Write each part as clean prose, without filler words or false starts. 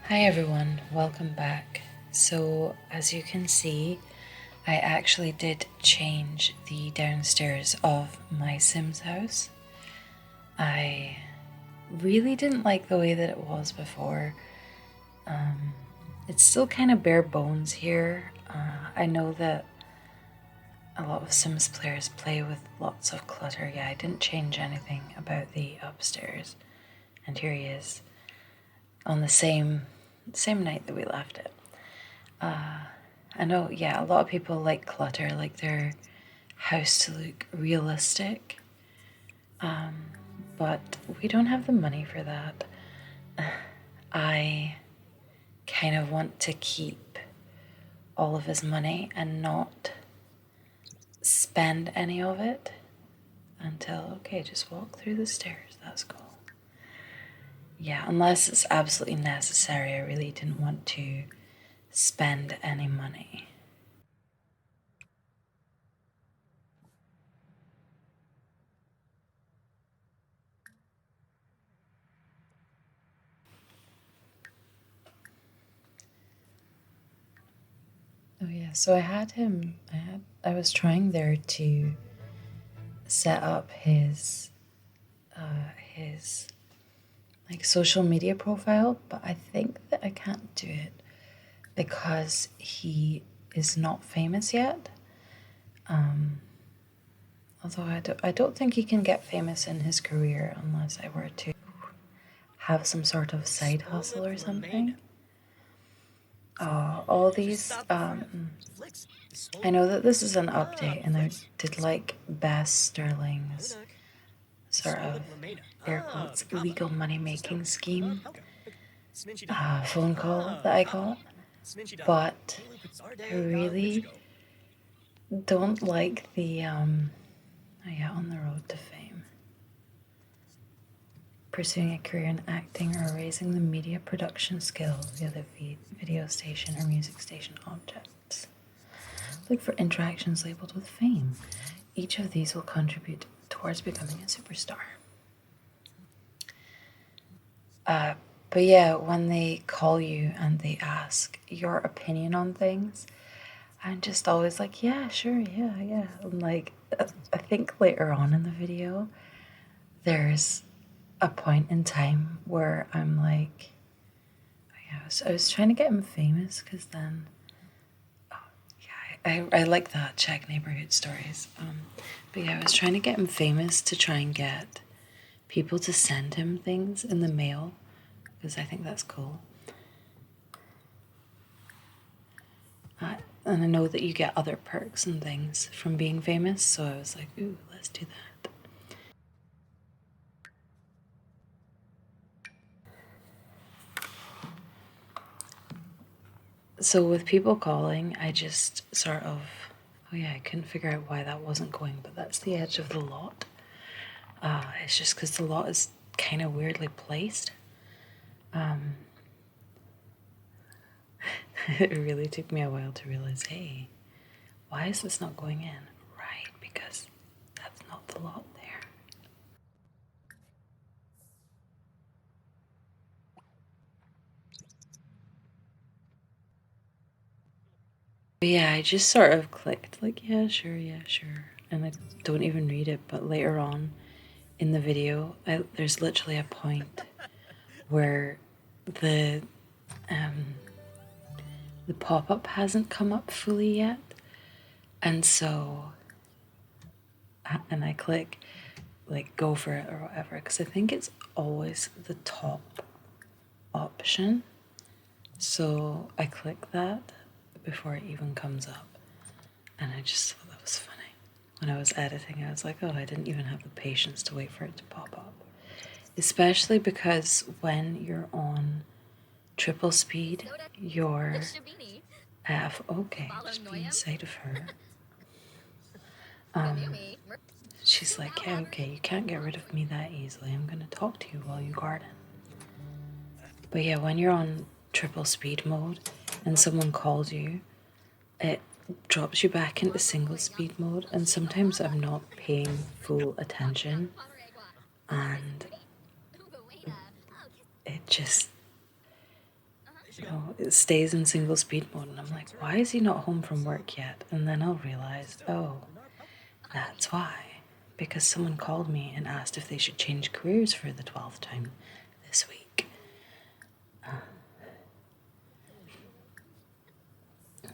Hi everyone, welcome back. So, as you can see, I actually did change the downstairs of my Sims house. I really didn't like the way that it was before. It's still kind of bare bones here. I know that a lot of Sims players play with lots of clutter. Yeah, I didn't change anything about the upstairs. And here he is on the same night that we left it. I know, yeah, a lot of people like clutter, like their house to look realistic. But we don't have the money for that. I kind of want to keep all of his money and not spend any of it until, okay, just walk through the stairs. That's cool. Yeah, unless it's absolutely necessary, I really didn't want to spend any money. Oh yeah, so I was trying there to set up his like social media profile, but I think that I can't do it because he is not famous yet. Although I don't think he can get famous in his career unless I were to have some sort of side hustle or something. All these, I know that this is an update, and I did like Bess Sterling's sort of air quotes illegal money making scheme phone call that I got, but I really don't like the oh yeah, on the road to fame. Pursuing a career in acting or raising the media production skill via the video station or music station objects. Look for interactions labeled with fame. Each of these will contribute towards becoming a superstar. But yeah, when they call you and they ask your opinion on things, I'm just always like, yeah, sure, yeah. And like, I think later on in the video, there's a point in time where I'm like, oh yeah, I was trying to get him famous because then, oh yeah, I like that. Check neighborhood stories. But yeah, I was trying to get him famous to try and get people to send him things in the mail because I think that's cool. And I know that you get other perks and things from being famous, so I was like, ooh, let's do that. So with people calling, I just sort of, oh yeah, I couldn't figure out why that wasn't going, but that's the edge of the lot. It's just because the lot is kind of weirdly placed. It really took me a while to realize, hey, why is this not going in? Right, because that's not the lot there. But yeah, I just sort of clicked, like, yeah, sure. And I don't even read it, but later on in the video, there's literally a point where the the pop-up hasn't come up fully yet, and so and I click like go for it or whatever, because I think it's always the top option. So I click that before it even comes up, and I just thought that was funny. When I was editing, I was like, oh, I didn't even have the patience to wait for it to pop up. Especially because when you're on triple speed, your okay, just be inside of her. She's like, yeah, okay, you can't get rid of me that easily. I'm gonna talk to you while you garden. But yeah, when you're on triple speed mode and someone calls you, it drops you back into single speed mode, and sometimes I'm not paying full attention, and it just it stays in single speed mode, and I'm like, why is he not home from work yet? And then I'll realize, oh, that's why. Because someone called me and asked if they should change careers for the 12th time this week.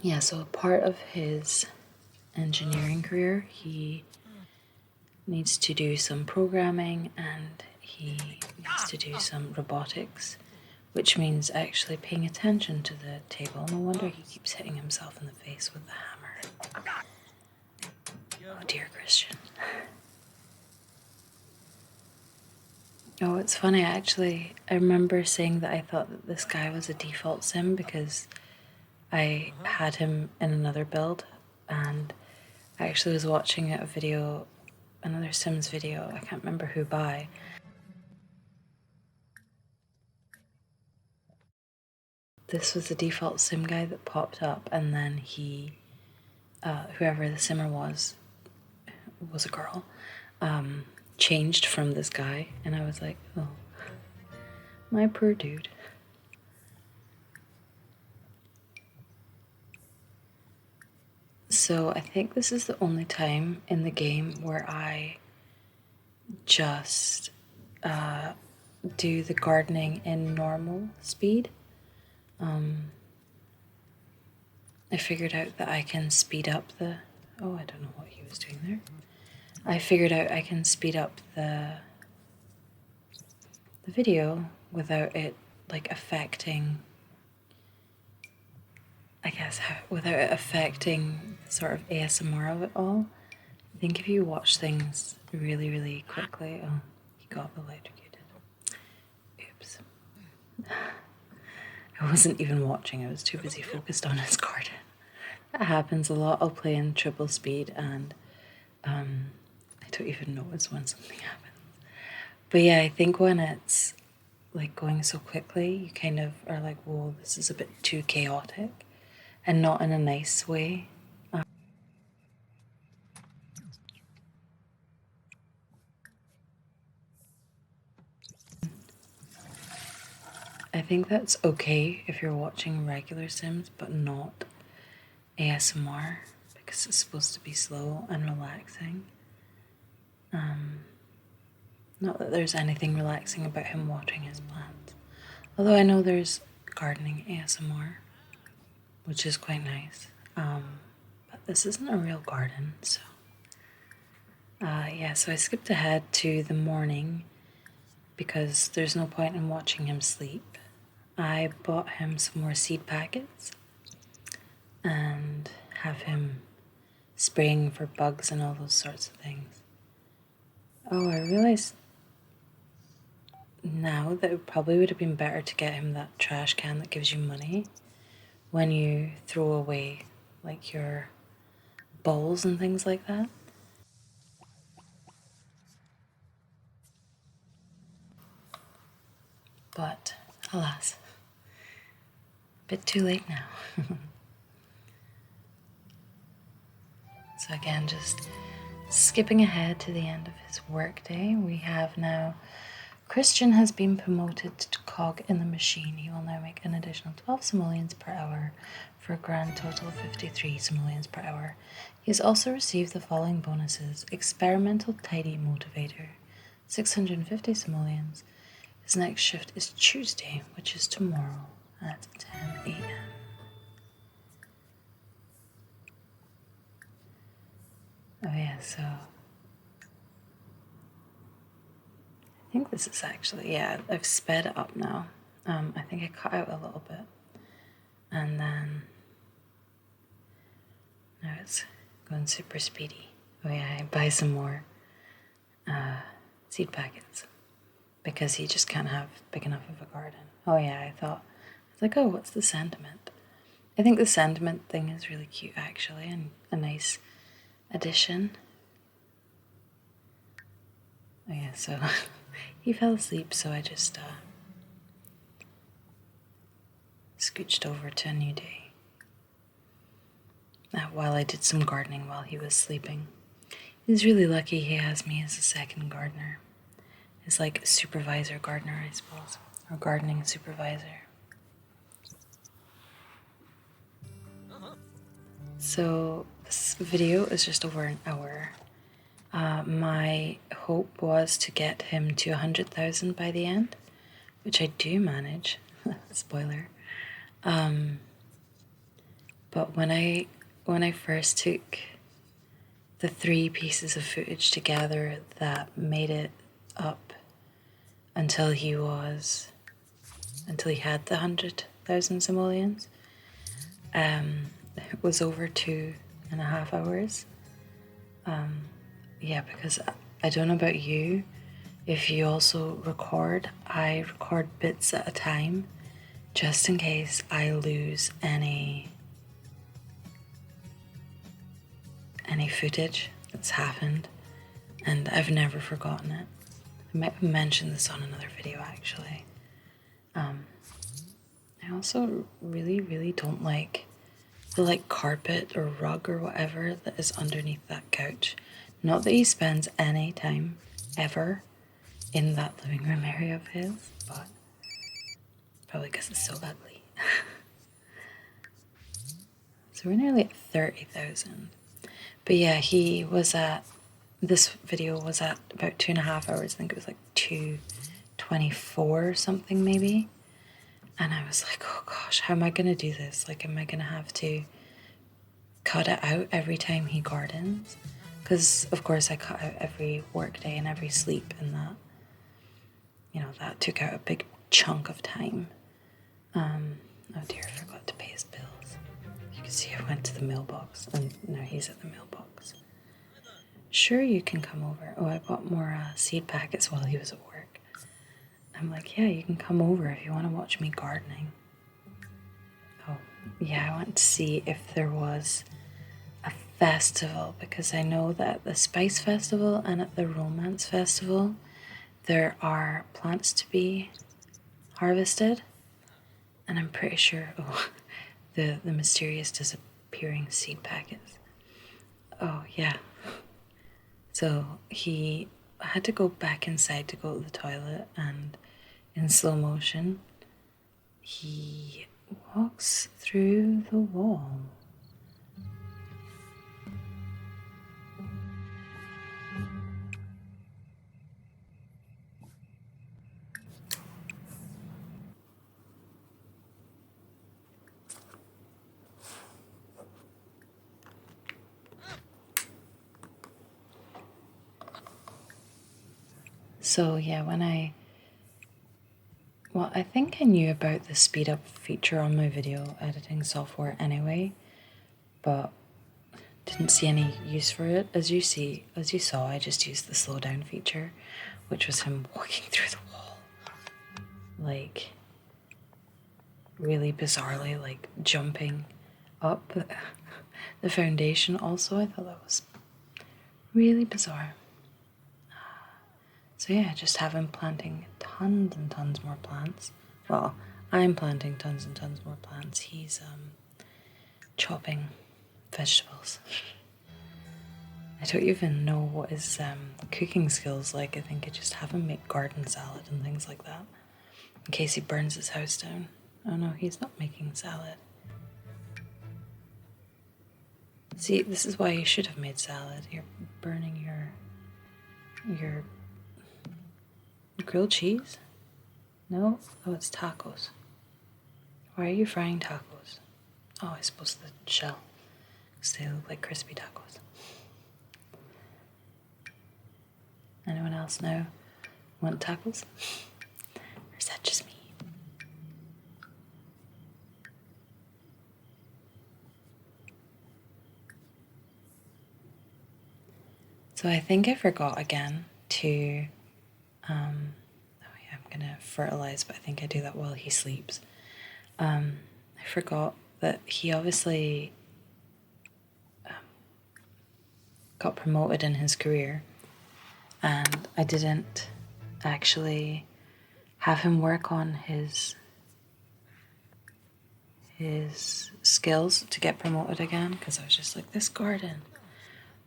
Yeah, so a part of his engineering career, he needs to do some programming and he needs to do some robotics, which means actually paying attention to the table. No wonder he keeps hitting himself in the face with the hammer. Oh dear, Christian. Oh, it's funny, actually. I remember saying that I thought that this guy was a default sim because I had him in another build, and I actually was watching a video, another Sims video, I can't remember who by. This was the default sim guy that popped up, and then he, whoever the simmer was a girl, changed from this guy, and I was like, oh, my poor dude. So I think this is the only time in the game where I just do the gardening in normal speed. I figured out that I can speed up the... Oh, I don't know what he was doing there. I figured out I can speed up the video without it like affecting, I guess, without it affecting sort of ASMR of it all. I think if you watch things really, really quickly... Oh, he got electrocuted. Oops. I wasn't even watching, I was too busy focused on his garden. That happens a lot. I'll play in triple speed and I don't even notice when something happens. But yeah, I think when it's like going so quickly, you kind of are like, whoa, this is a bit too chaotic, and not in a nice way. I think that's okay if you're watching regular Sims, but not ASMR, because it's supposed to be slow and relaxing. Not that there's anything relaxing about him watering his plants. Although I know there's gardening ASMR, which is quite nice. But this isn't a real garden, so... yeah, so I skipped ahead to the morning because there's no point in watching him sleep. I bought him some more seed packets and have him spraying for bugs and all those sorts of things. Oh, I realised now that it probably would have been better to get him that trash can that gives you money when you throw away like your bowls and things like that. But alas, a bit too late now. So again, just skipping ahead to the end of his workday, we have now Christian has been promoted to cog in the machine. He will now make an additional 12 simoleons per hour for a grand total of 53 simoleons per hour. He has also received the following bonuses: Experimental Tidy Motivator, 650 simoleons. His next shift is Tuesday, which is tomorrow at 10 a.m. Oh yeah, so I think this is actually, yeah, I've sped it up now. I think I cut out a little bit, and then now it's going super speedy. Oh yeah, I buy some more seed packets because he just can't have big enough of a garden. Oh yeah, I was like, oh, what's the sentiment? I think the sentiment thing is really cute actually, and a nice addition. Oh yeah, so he fell asleep, so I just scooched over to a new day while I did some gardening while he was sleeping. He's really lucky he has me as a second gardener. He's like supervisor gardener, I suppose, or gardening supervisor. So this video is just over an hour. My hope was to get him to 100,000 by the end, which I do manage. Spoiler. But when I first took the 3 pieces of footage together that made it up until he had the 100,000 simoleons, it was over 2.5 hours. Yeah, because I don't know about you, if you also record, I record bits at a time, just in case I lose any footage that's happened, and I've never forgotten it. I might have mentioned this on another video actually. I also really don't like the carpet or rug or whatever that is underneath that couch. Not that he spends any time ever in that living room area of his, but probably because it's so ugly. So we're nearly at 30,000. But yeah, this video was at about 2.5 hours. I think it was like 2:24 or something maybe. And I was like, oh gosh, how am I going to do this? Like, am I going to have to cut it out every time he gardens? Because, of course, I cut out every work day and every sleep, and that, that took out a big chunk of time. Oh dear, I forgot to pay his bills. You can see I went to the mailbox, and now he's at the mailbox. Sure, you can come over. Oh, I bought more seed packets while he was at work. I'm like, yeah, you can come over if you want to watch me gardening. Oh, yeah, I want to see if there was a festival, because I know that at the Spice Festival and at the Romance Festival, there are plants to be harvested. And I'm pretty sure, the mysterious disappearing seed packets. Oh, yeah. So he had to go back inside to go to the toilet, and in slow motion, he walks through the wall. So yeah, I think I knew about the speed up feature on my video editing software anyway, but didn't see any use for it. As you saw, I just used the slow down feature, which was him walking through the wall, like really bizarrely, like jumping up the foundation. Also, I thought that was really bizarre. So yeah, just have him planting tons and tons more plants. Well, I'm planting tons and tons more plants. He's chopping vegetables. I don't even know what his cooking skills like. I think I just have him make garden salad and things like that, in case he burns his house down. Oh no, he's not making salad. See, this is why you should have made salad. You're burning your grilled cheese? No? Oh, it's tacos. Why are you frying tacos? Oh, I suppose the shell, because they look like crispy tacos. Anyone else now want tacos? Or is that just me? So I think I forgot again to, I'm gonna fertilize, but I think I do that while he sleeps. I forgot that he obviously got promoted in his career, and I didn't actually have him work on his skills to get promoted again, because I was just like, this garden,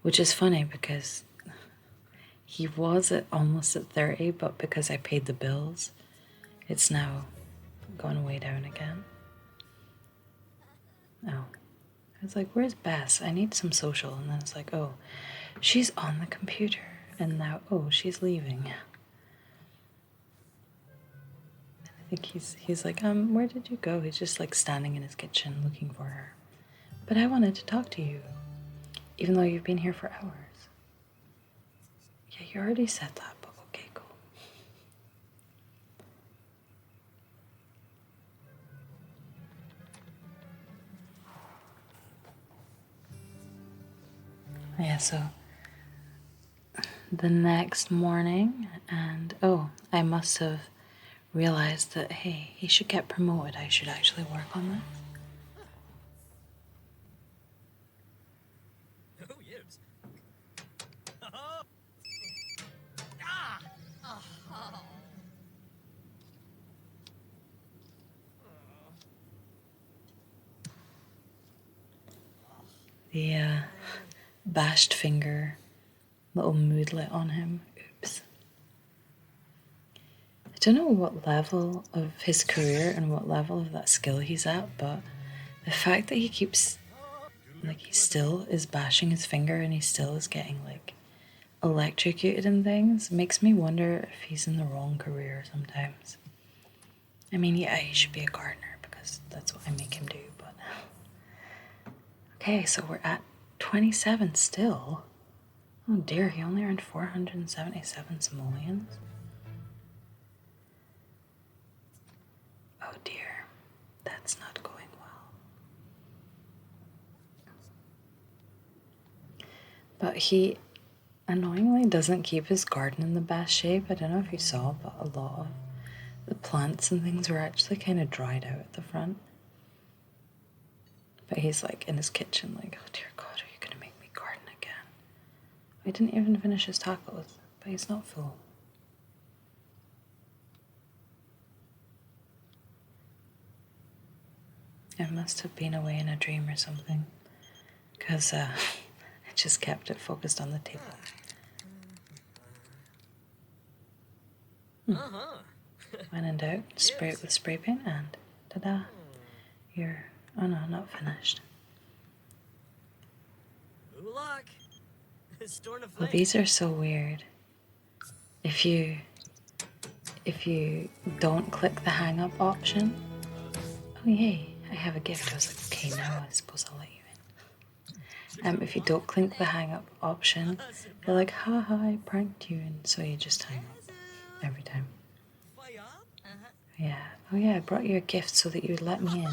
which is funny because he was almost at 30, but because I paid the bills, it's now gone way down again. Oh, was like, where's Bess? I need some social. And then it's like, oh, she's on the computer. And now, oh, she's leaving. I think he's like, where did you go? He's just like standing in his kitchen looking for her. But I wanted to talk to you, even though you've been here for hours. Yeah, you already said that, but okay, cool. Yeah, so the next morning, and oh, I must have realized that, hey, he should get promoted. I should actually work on this. The bashed finger, little moodlet on him. Oops. I don't know what level of his career and what level of that skill he's at, but the fact that he keeps, like, he still is bashing his finger and he still is getting, like, electrocuted and things makes me wonder if he's in the wrong career sometimes. I mean, yeah, he should be a gardener because that's what I make him do, but... Okay, so we're at 27 still. Oh dear, he only earned 477 simoleons. Oh dear, that's not going well. But he annoyingly doesn't keep his garden in the best shape. I don't know if you saw, but a lot of the plants and things were actually kind of dried out at the front. But he's like in his kitchen like, oh dear God, are you going to make me garden again? He didn't even finish his tacos, but he's not full. I must have been away in a dream or something, because I just kept it focused on the table. When in doubt, spray it with spray paint and ta-da, you're, oh no, not finished. Well, these are so weird. If you don't click the hang up option, oh yay, I have a gift. I was like, okay, now I suppose I'll let you in. If you don't click the hang up option, they're like, haha, I pranked you, and so you just hang up every time. Yeah. Oh yeah, I brought you a gift so that you would let me in,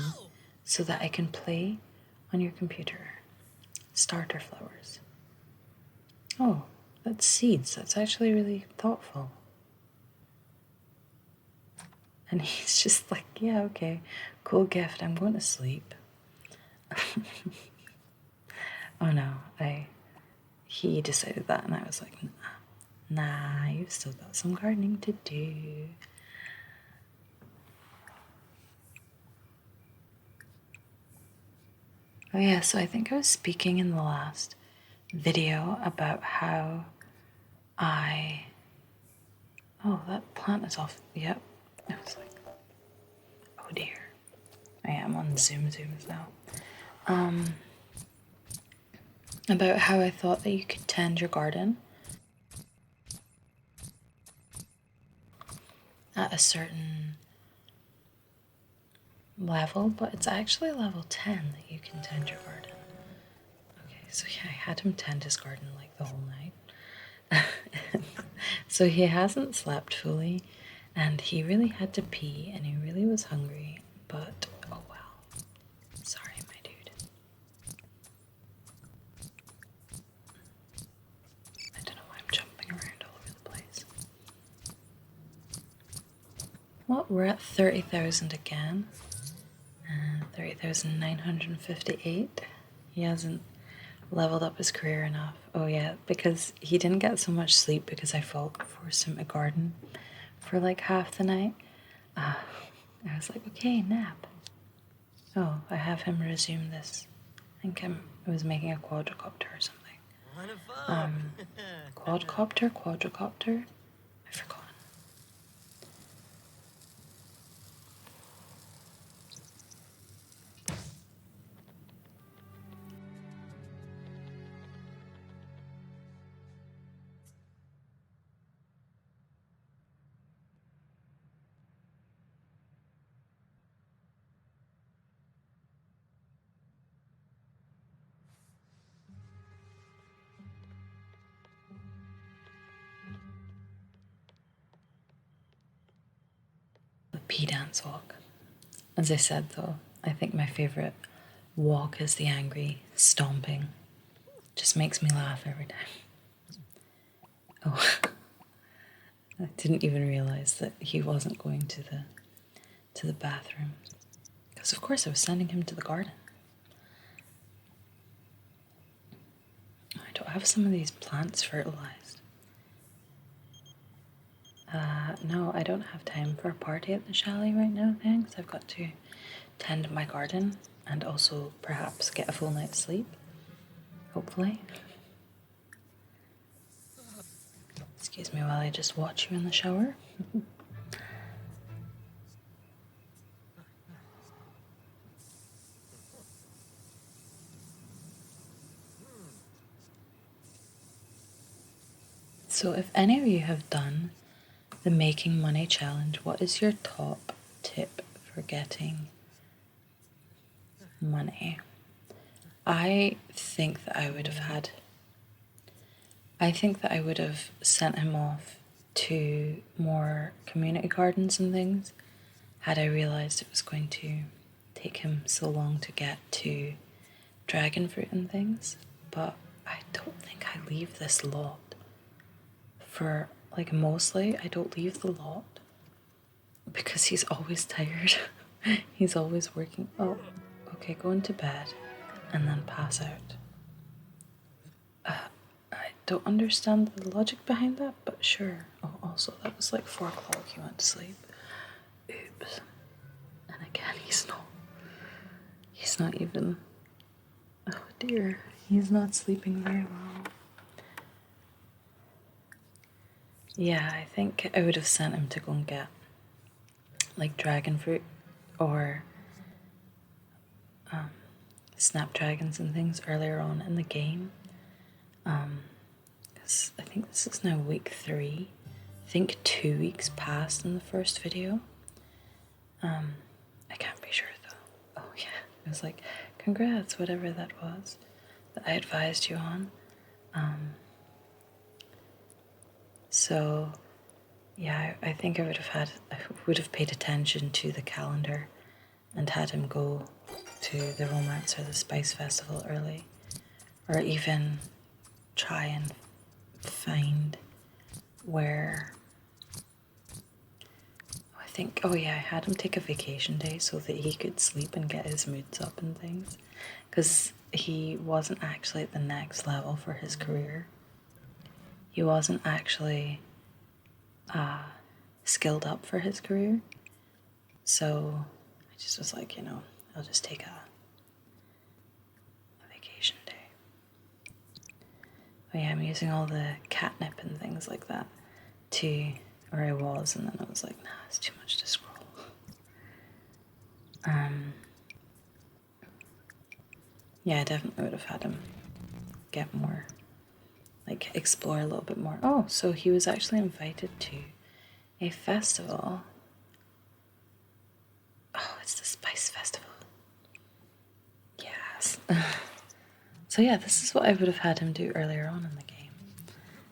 so that I can play on your computer. Starter flowers. Oh, that's seeds. That's actually really thoughtful. And he's just like, yeah, okay, cool gift. I'm going to sleep. Oh no, he decided that, and I was like, nah, you've still got some gardening to do. Oh yeah, so I think I was speaking in the last video about how oh, that plant is off. Yep. I was like, oh dear. I am on zooms now. About how I thought that you could tend your garden at a certain level, but it's actually level 10 that you can tend your garden. Okay, so yeah, I had him tend his garden like the whole night. So he hasn't slept fully, and he really had to pee, and he really was hungry, but oh well. Sorry, my dude. I don't know why I'm jumping around all over the place. Well, we're at 30,000 again. 30,958. He hasn't leveled up his career enough. Oh yeah, because he didn't get so much sleep because I forced him to garden for like half the night. I was like, okay, nap. Oh, I have him resume this. I think I was making a quadricopter or something. Quadricopter? I forgot. pee dance walk. As I said though, I think my favourite walk is the angry stomping. Just makes me laugh every time. Oh, I didn't even realise that he wasn't going to the bathroom. Because of course I was sending him to the garden. I don't have some of these plants fertilised. No, I don't have time for a party at the chalet right now, thanks. I've got to tend my garden and also perhaps get a full night's sleep. Hopefully. Excuse me while I just watch you in the shower. So if any of you have done the Making Money Challenge, what is your top tip for getting money? I think that I would have sent him off to more community gardens and things had I realised it was going to take him so long to get to dragon fruit and things. But I don't think I leave this lot for, like, mostly I don't leave the lot because he's always tired. He's always working. Oh, okay, go into bed and then pass out. I don't understand the logic behind that, but sure. Oh, also, that was like 4 o'clock, he went to sleep. Oops. And again, he's not even, oh dear, he's not sleeping very well. Yeah, I think I would have sent him to go and get, like, dragon fruit or snapdragons and things earlier on in the game. Because I think this is now week 3. I think 2 weeks passed in the first video. I can't be sure though. Oh yeah, it was like, congrats, whatever that was that I advised you on. So yeah, I think I would have paid attention to the calendar and had him go to the Romance or the Spice Festival early, or even try and find where, I had him take a vacation day so that he could sleep and get his moods up and things, because he wasn't actually at the next level for his career. He wasn't actually skilled up for his career, so I just was like, I'll just take a vacation day. But yeah, I'm using all the catnip and things like that or I was, and then I was like, nah, it's too much to scroll. Yeah, I definitely would have had him get more, like, explore a little bit more. Oh, so he was actually invited to a festival. Oh, it's the Spice Festival. Yes. So yeah, this is what I would have had him do earlier on in the game.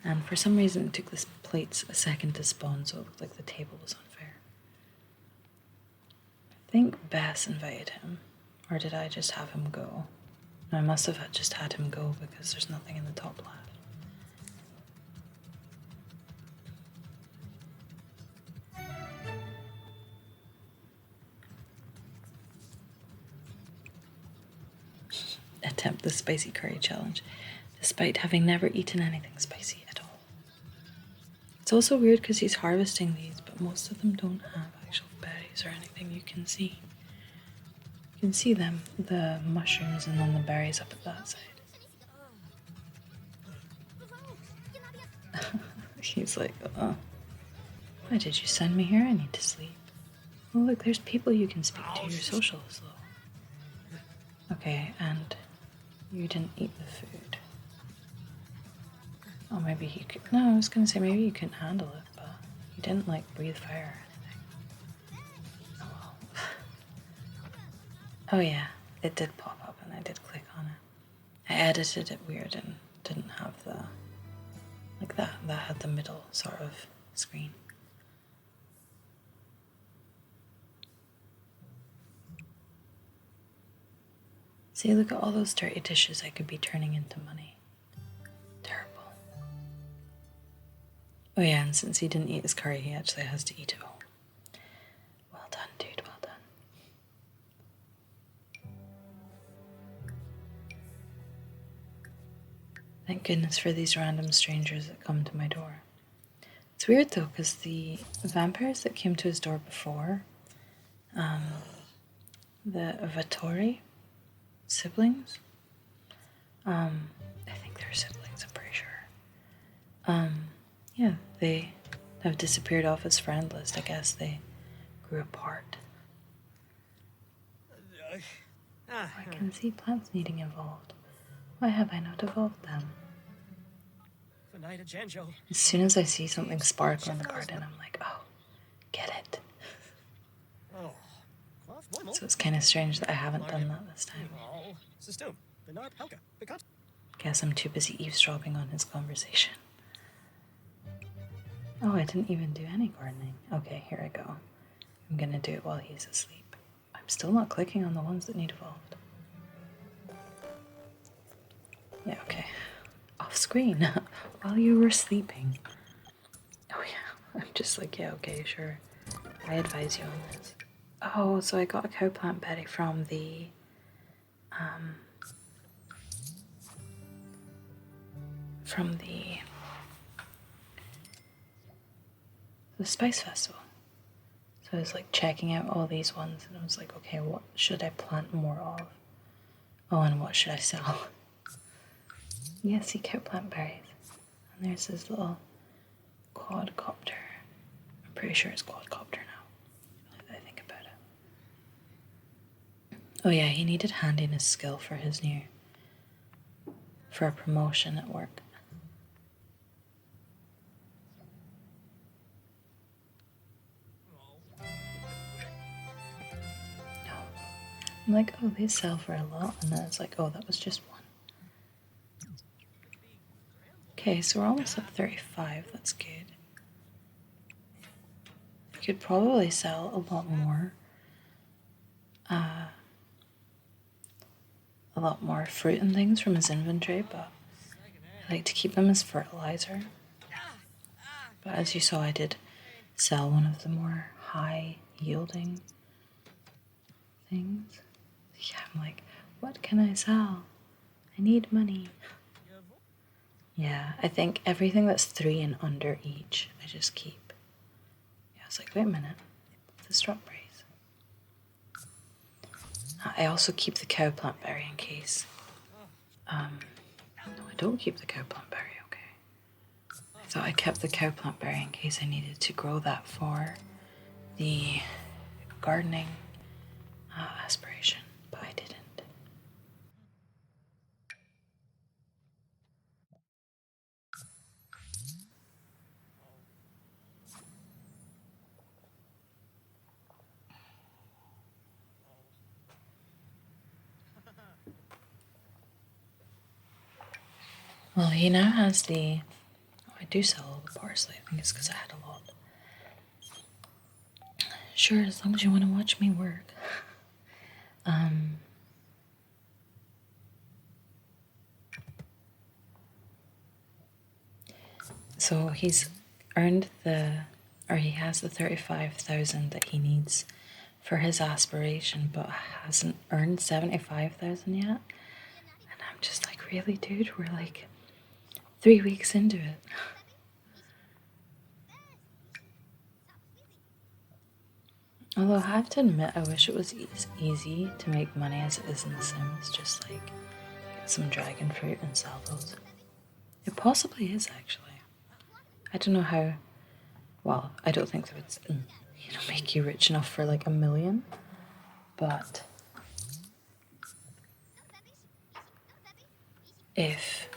And for some reason it took the plates a second to spawn, so it looked like the table was unfair. I think Bess invited him. Or did I just have him go? No, I must have just had him go because there's nothing in the top left. Attempt the spicy curry challenge, despite having never eaten anything spicy at all. It's also weird because he's harvesting these, but most of them don't have actual berries or anything you can see. You can see them, the mushrooms and then the berries up at that side. He's like, oh, why did you send me here? I need to sleep. Oh, look, there's people you can speak to. Your social is low. Okay, and you didn't eat the food. Oh, maybe he could. No, I was gonna say maybe you couldn't handle it, but you didn't, like, breathe fire or anything. Oh well. Oh yeah, it did pop up and I did click on it. I edited it weird and didn't have the, like, that had the middle sort of screen. See, look at all those dirty dishes I could be turning into money. Terrible. Oh yeah, and since he didn't eat his curry, he actually has to eat it all. Well done, dude, well done. Thank goodness for these random strangers that come to my door. It's weird though, because the vampires that came to his door before, the Vittori siblings, I think they're siblings, I'm pretty sure. Yeah, they have disappeared off his friend list. I guess they grew apart. I can see plants needing evolved. Why have I not evolved them? As soon as I see something sparkle in the garden, I'm like, oh, get it. So it's kind of strange that I haven't done that this time. Guess I'm too busy eavesdropping on his conversation. Oh, I didn't even do any gardening. Okay, here I go. I'm gonna do it while he's asleep. I'm still not clicking on the ones that need evolved. Yeah, okay. Off screen while you were sleeping. Oh yeah, I'm just like, yeah, okay, sure. I advise you on this. Oh, so I got a cowplant berry from the Spice Festival. So I was like checking out all these ones and I was like, okay, what should I plant more of? Oh, and what should I sell? Yeah, see cowplant berries. And there's this little quadcopter. I'm pretty sure it's quadcopter now, now that I think about it. Oh yeah, he needed handiness skill for his for a promotion at work. I'm like, oh, they sell for a lot, and then it's like, oh, that was just one. Okay, so we're almost at 35, that's good. We could probably sell a lot more. A lot more fruit and things from his inventory, but I like to keep them as fertilizer. But as you saw, I did sell one of the more high yielding things. Yeah, I'm like, what can I sell? I need money. Yeah, I think everything that's 3 and under each, I just keep. Yeah, I was like, wait a minute, the strawberries. I also keep the cowplant berry in case. No, I don't keep the cowplant berry, okay. I thought I kept the cowplant berry in case I needed to grow that for the gardening aspiration, but I didn't. Well, he now has the... Oh, I do sell all the parsley. I think it's because I had a lot. Sure, as long as you want to watch me work. So he's earned he has the 35,000 that he needs for his aspiration, but hasn't earned 75,000 yet. And I'm just like, really, dude? We're like 3 weeks into it. Although I have to admit, I wish it was as easy to make money as it is in The Sims. Just like get some dragon fruit and sell those. It possibly is, actually. I don't know how. Well, I don't think that it's make you rich enough for like 1 million, but if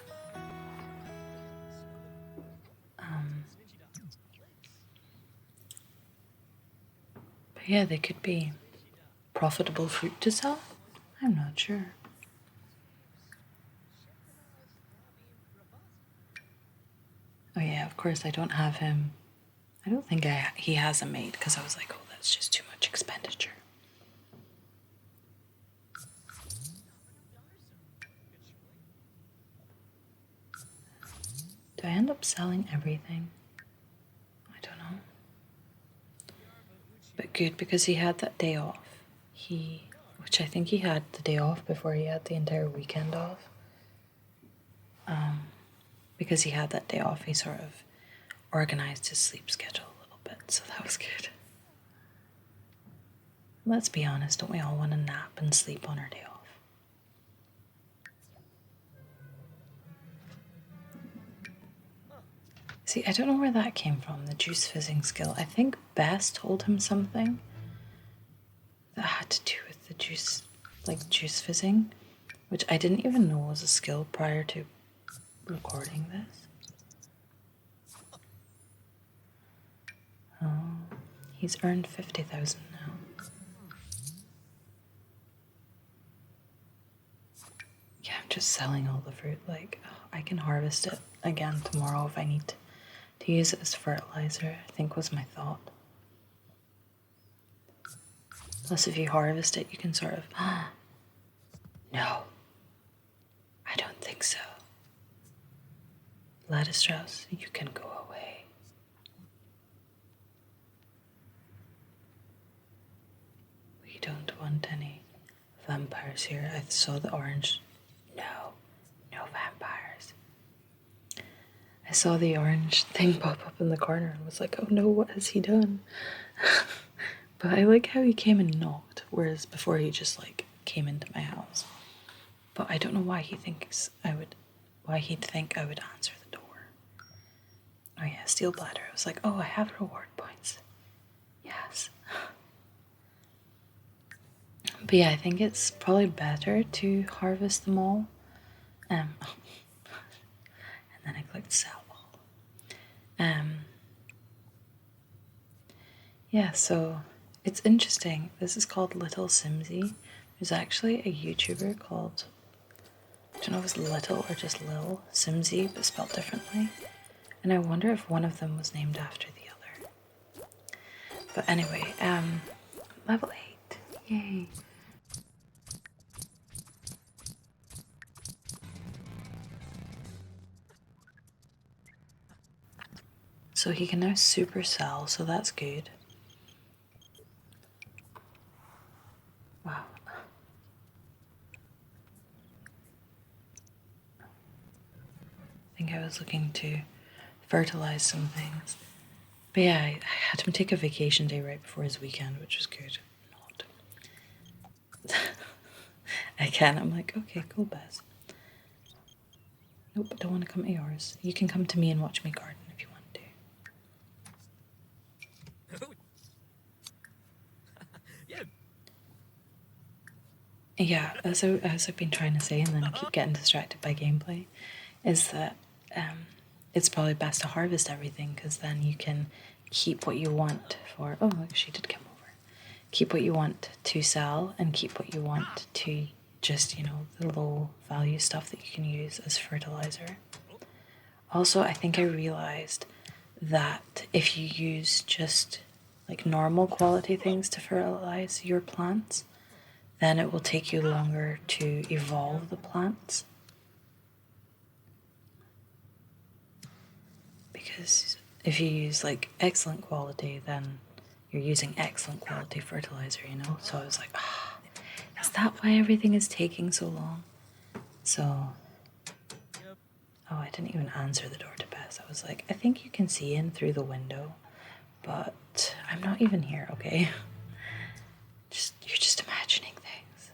but yeah, they could be profitable fruit to sell. I'm not sure. Oh yeah, of course I don't have him. I don't think he has a maid because I was like, oh, that's just too much expenditure. Do I end up selling everything? I don't know. But good, because he had that day off. Which I think he had the day off before he had the entire weekend off. Because he had that day off, he sort of organized his sleep schedule a little bit, so that was good. Let's be honest, don't we all want to nap and sleep on our day off? See, I don't know where that came from, the juice fizzing skill. I think Bess told him something that had to do with the juice, like juice fizzing, which I didn't even know was a skill prior to recording this. Oh, he's earned 50,000 now. Yeah, I'm just selling all the fruit. Like, I can harvest it again tomorrow if I need to use it as fertilizer, I think was my thought. Plus, if you harvest it, you can sort of... No, I don't think so. Lettuce Strauss, you can go away. We don't want any vampires here. I saw the orange. No vampires. I saw the orange thing pop up in the corner and was like, oh no, what has he done? But I like how he came and knocked, whereas before he just like came into my house. But I don't know why he'd think I would answer the door. Oh yeah, steel bladder. I was like, oh, I have reward points. Yes. But yeah, I think it's probably better to harvest them all. And then I clicked sell all. Yeah, so it's interesting. This is called Little Simsy. There's actually a YouTuber called, I don't know if it's Little or just Lil Simsy, but spelled differently. And I wonder if one of them was named after the other. But anyway, level 8. Yay. So he can now supercell, so that's good. Wow. I think I was looking to fertilize some things. But yeah, I had him take a vacation day right before his weekend, which was good. Not. Again, I'm like, okay, cool, Bess. Nope, I don't want to come to yours. You can come to me and watch me garden if you want to. Yeah, as I've been trying to say, and then I keep getting distracted by gameplay, is that it's probably best to harvest everything, because then you can keep what you want for... Oh, look, she did come over. Keep what you want to sell, and keep what you want to just, the low value stuff that you can use as fertilizer. Also, I think I realized that if you use just like normal quality things to fertilize your plants, then it will take you longer to evolve the plants. Because if you use like excellent quality, then you're using excellent quality fertilizer, So I was like, is that why everything is taking so long? So, oh, I didn't even answer the door to Bess. I was like, I think you can see in through the window, but I'm not even here, okay? You're just imagining things.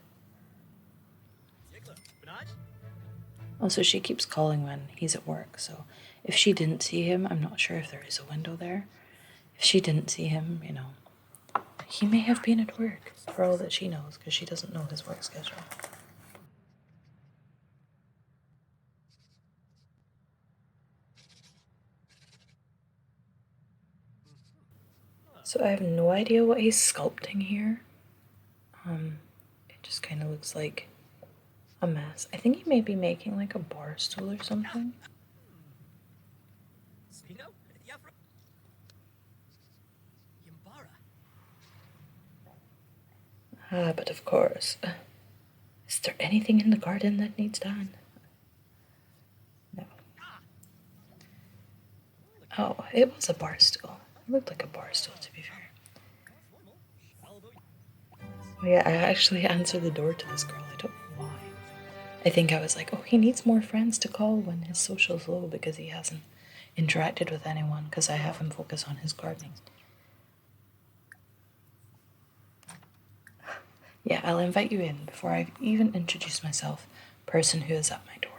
Also, she keeps calling when he's at work, so if she didn't see him, I'm not sure if there is a window there. If she didn't see him, he may have been at work, for all that she knows, because she doesn't know his work schedule. So I have no idea what he's sculpting here. It just kind of looks like a mess. I think he may be making like a bar stool or something. But of course. Is there anything in the garden that needs done? No. Oh, it was a bar stool. It looked like a bar stool, to be fair. Oh, yeah, I actually answered the door to this girl. I don't know why. I think I was like, oh, he needs more friends to call when his social's low because he hasn't interacted with anyone because I have him focus on his gardening. Yeah, I'll invite you in before I've even introduced myself. Person who is at my door.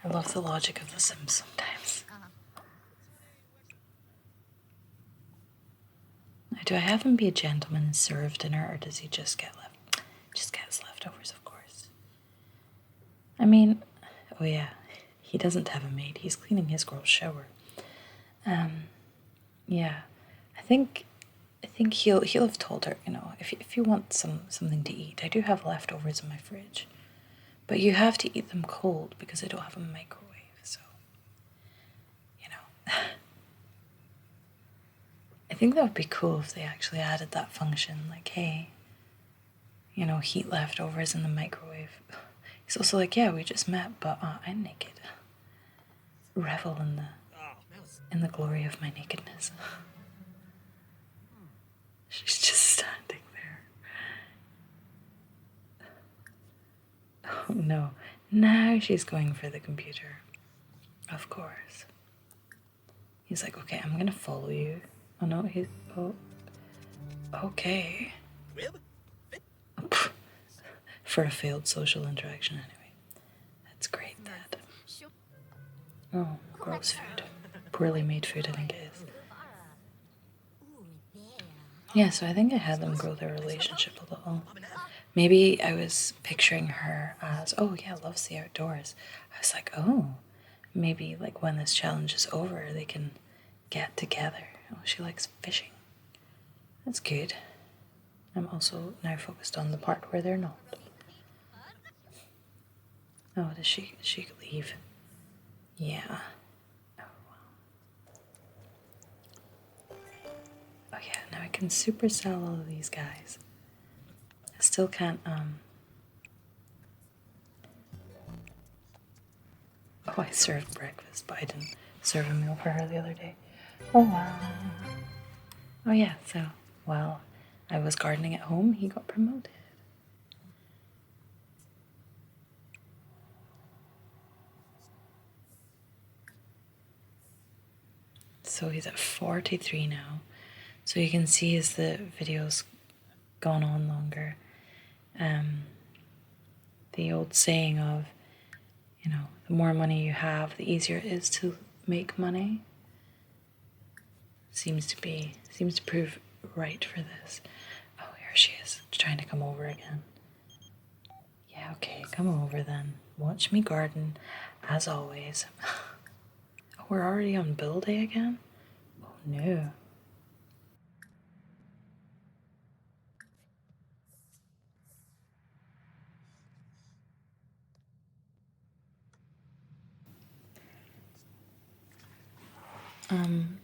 I love the logic of The Sims sometimes. Now, do I have him be a gentleman and serve dinner, or does he just get just gets leftovers, of course? I mean, oh yeah, he doesn't have a maid. He's cleaning his girl's shower. Yeah, I think he'll have told her, you know, if you want something to eat, I do have leftovers in my fridge, but you have to eat them cold because I don't have a microwave. So, you know, I think that would be cool if they actually added that function. Like, hey, you know, heat leftovers in the microwave. He's also like, yeah, we just met, but I'm naked. Revel in the glory of my nakedness. She's just standing there. Oh no, now she's going for the computer. Of course. He's like, okay, I'm gonna follow you. Oh no, oh, okay. For a failed social interaction, anyway. That's great, Dad. Oh, gross food. Poorly made food, I think it is. Yeah, so I think I had them grow their relationship a little. Maybe I was picturing her as, oh yeah, loves the outdoors. I was like, oh, maybe like when this challenge is over, they can get together. Oh, she likes fishing. That's good. I'm also now focused on the part where they're not. Oh, does she leave? Yeah. Oh, wow. Oh yeah, now I can supercell all of these guys. I still can't, oh, I served breakfast, but I didn't serve a meal for her the other day. Oh, wow. Oh yeah, so, while I was gardening at home, he got promoted. So he's at 43 now. So you can see as the video's gone on longer, the old saying of, you know, the more money you have, the easier it is to make money. Seems to prove right for this. Oh, here she is, trying to come over again. Yeah, okay, come over then. Watch me garden, as always. Oh, we're already on bill day again? Oh no.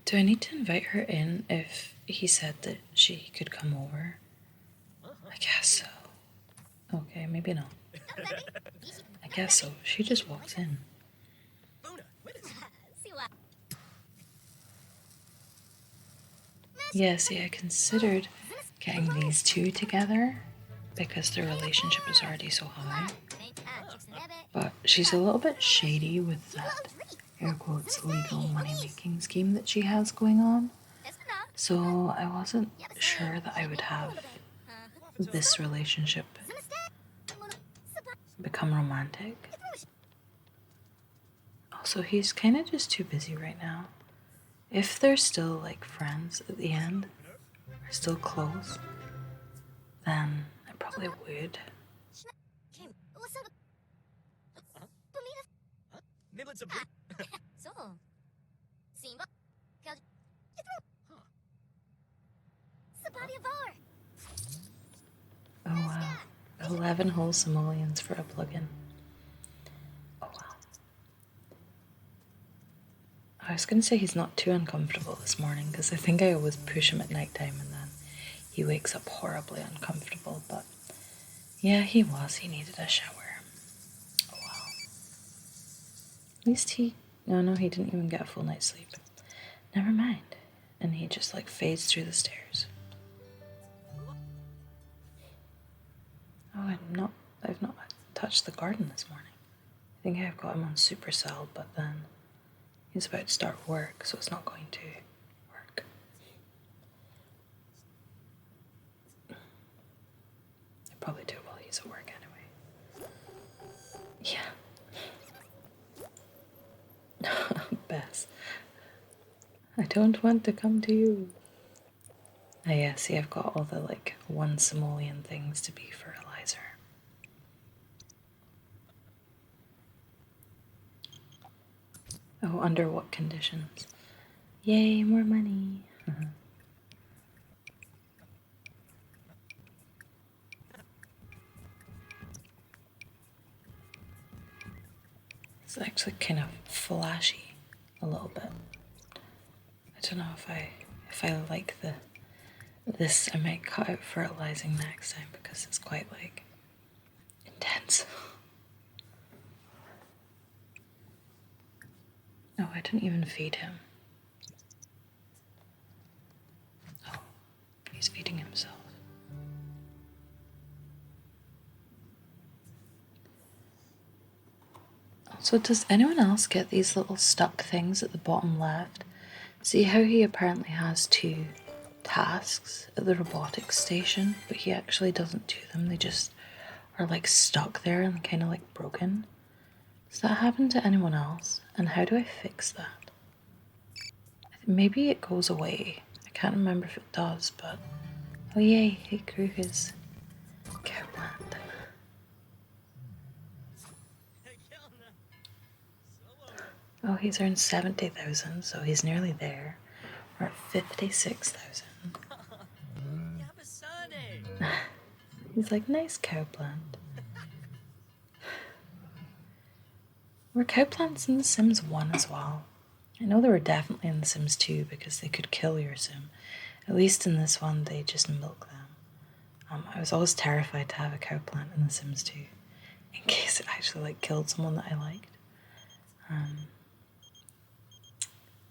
Do I need to invite her in if he said that she could come over? I guess so. Okay, maybe not. I guess so. She just walks in. Yeah, see, I considered getting these two together because their relationship is already so high. But she's a little bit shady with that air quotes legal money making scheme that she has going on. So I wasn't sure that I would have this relationship become romantic. Also, he's kind of just too busy right now. If they're still like friends at the end, or still close, then I probably would. Oh wow. 11 whole simoleons for a plugin. Oh wow. I was gonna say he's not too uncomfortable this morning because I think I always push him at nighttime and then he wakes up horribly uncomfortable, but yeah, he needed a shower. Oh wow. At least he No, he didn't even get a full night's sleep. Never mind. And he just like fades through the stairs. Oh, I've not touched the garden this morning. I think I've got him on supercell, but then he's about to start work, so it's not going to work. I probably do it while he's at work anyway. Yeah. Bess. I don't want to come to you. Ah, yeah, see, I've got all the like one simoleon things to be fertilizer. Oh, under what conditions? Yay, more money. It's actually kind of flashy a little bit. I don't know if I like this. I might cut out fertilizing next time because it's quite like intense. Oh, I didn't even feed him. Oh, he's feeding himself. So does anyone else get these little stuck things at the bottom left? See how he apparently has 2 tasks at the robotics station, but he actually doesn't do them. They just are like stuck there and kind of like broken. Does that happen to anyone else? And how do I fix that? Maybe it goes away. I can't remember if it does, but oh yay, he grew his cow plant. Oh, he's earned 70,000, so he's nearly there. We're at 56,000. He's like, nice cow plant. Were cow plants in The Sims 1 as well? I know they were definitely in The Sims 2 because they could kill your sim. At least in this one, they just milk them. I was always terrified to have a cow plant in The Sims 2 in case it actually like killed someone that I liked.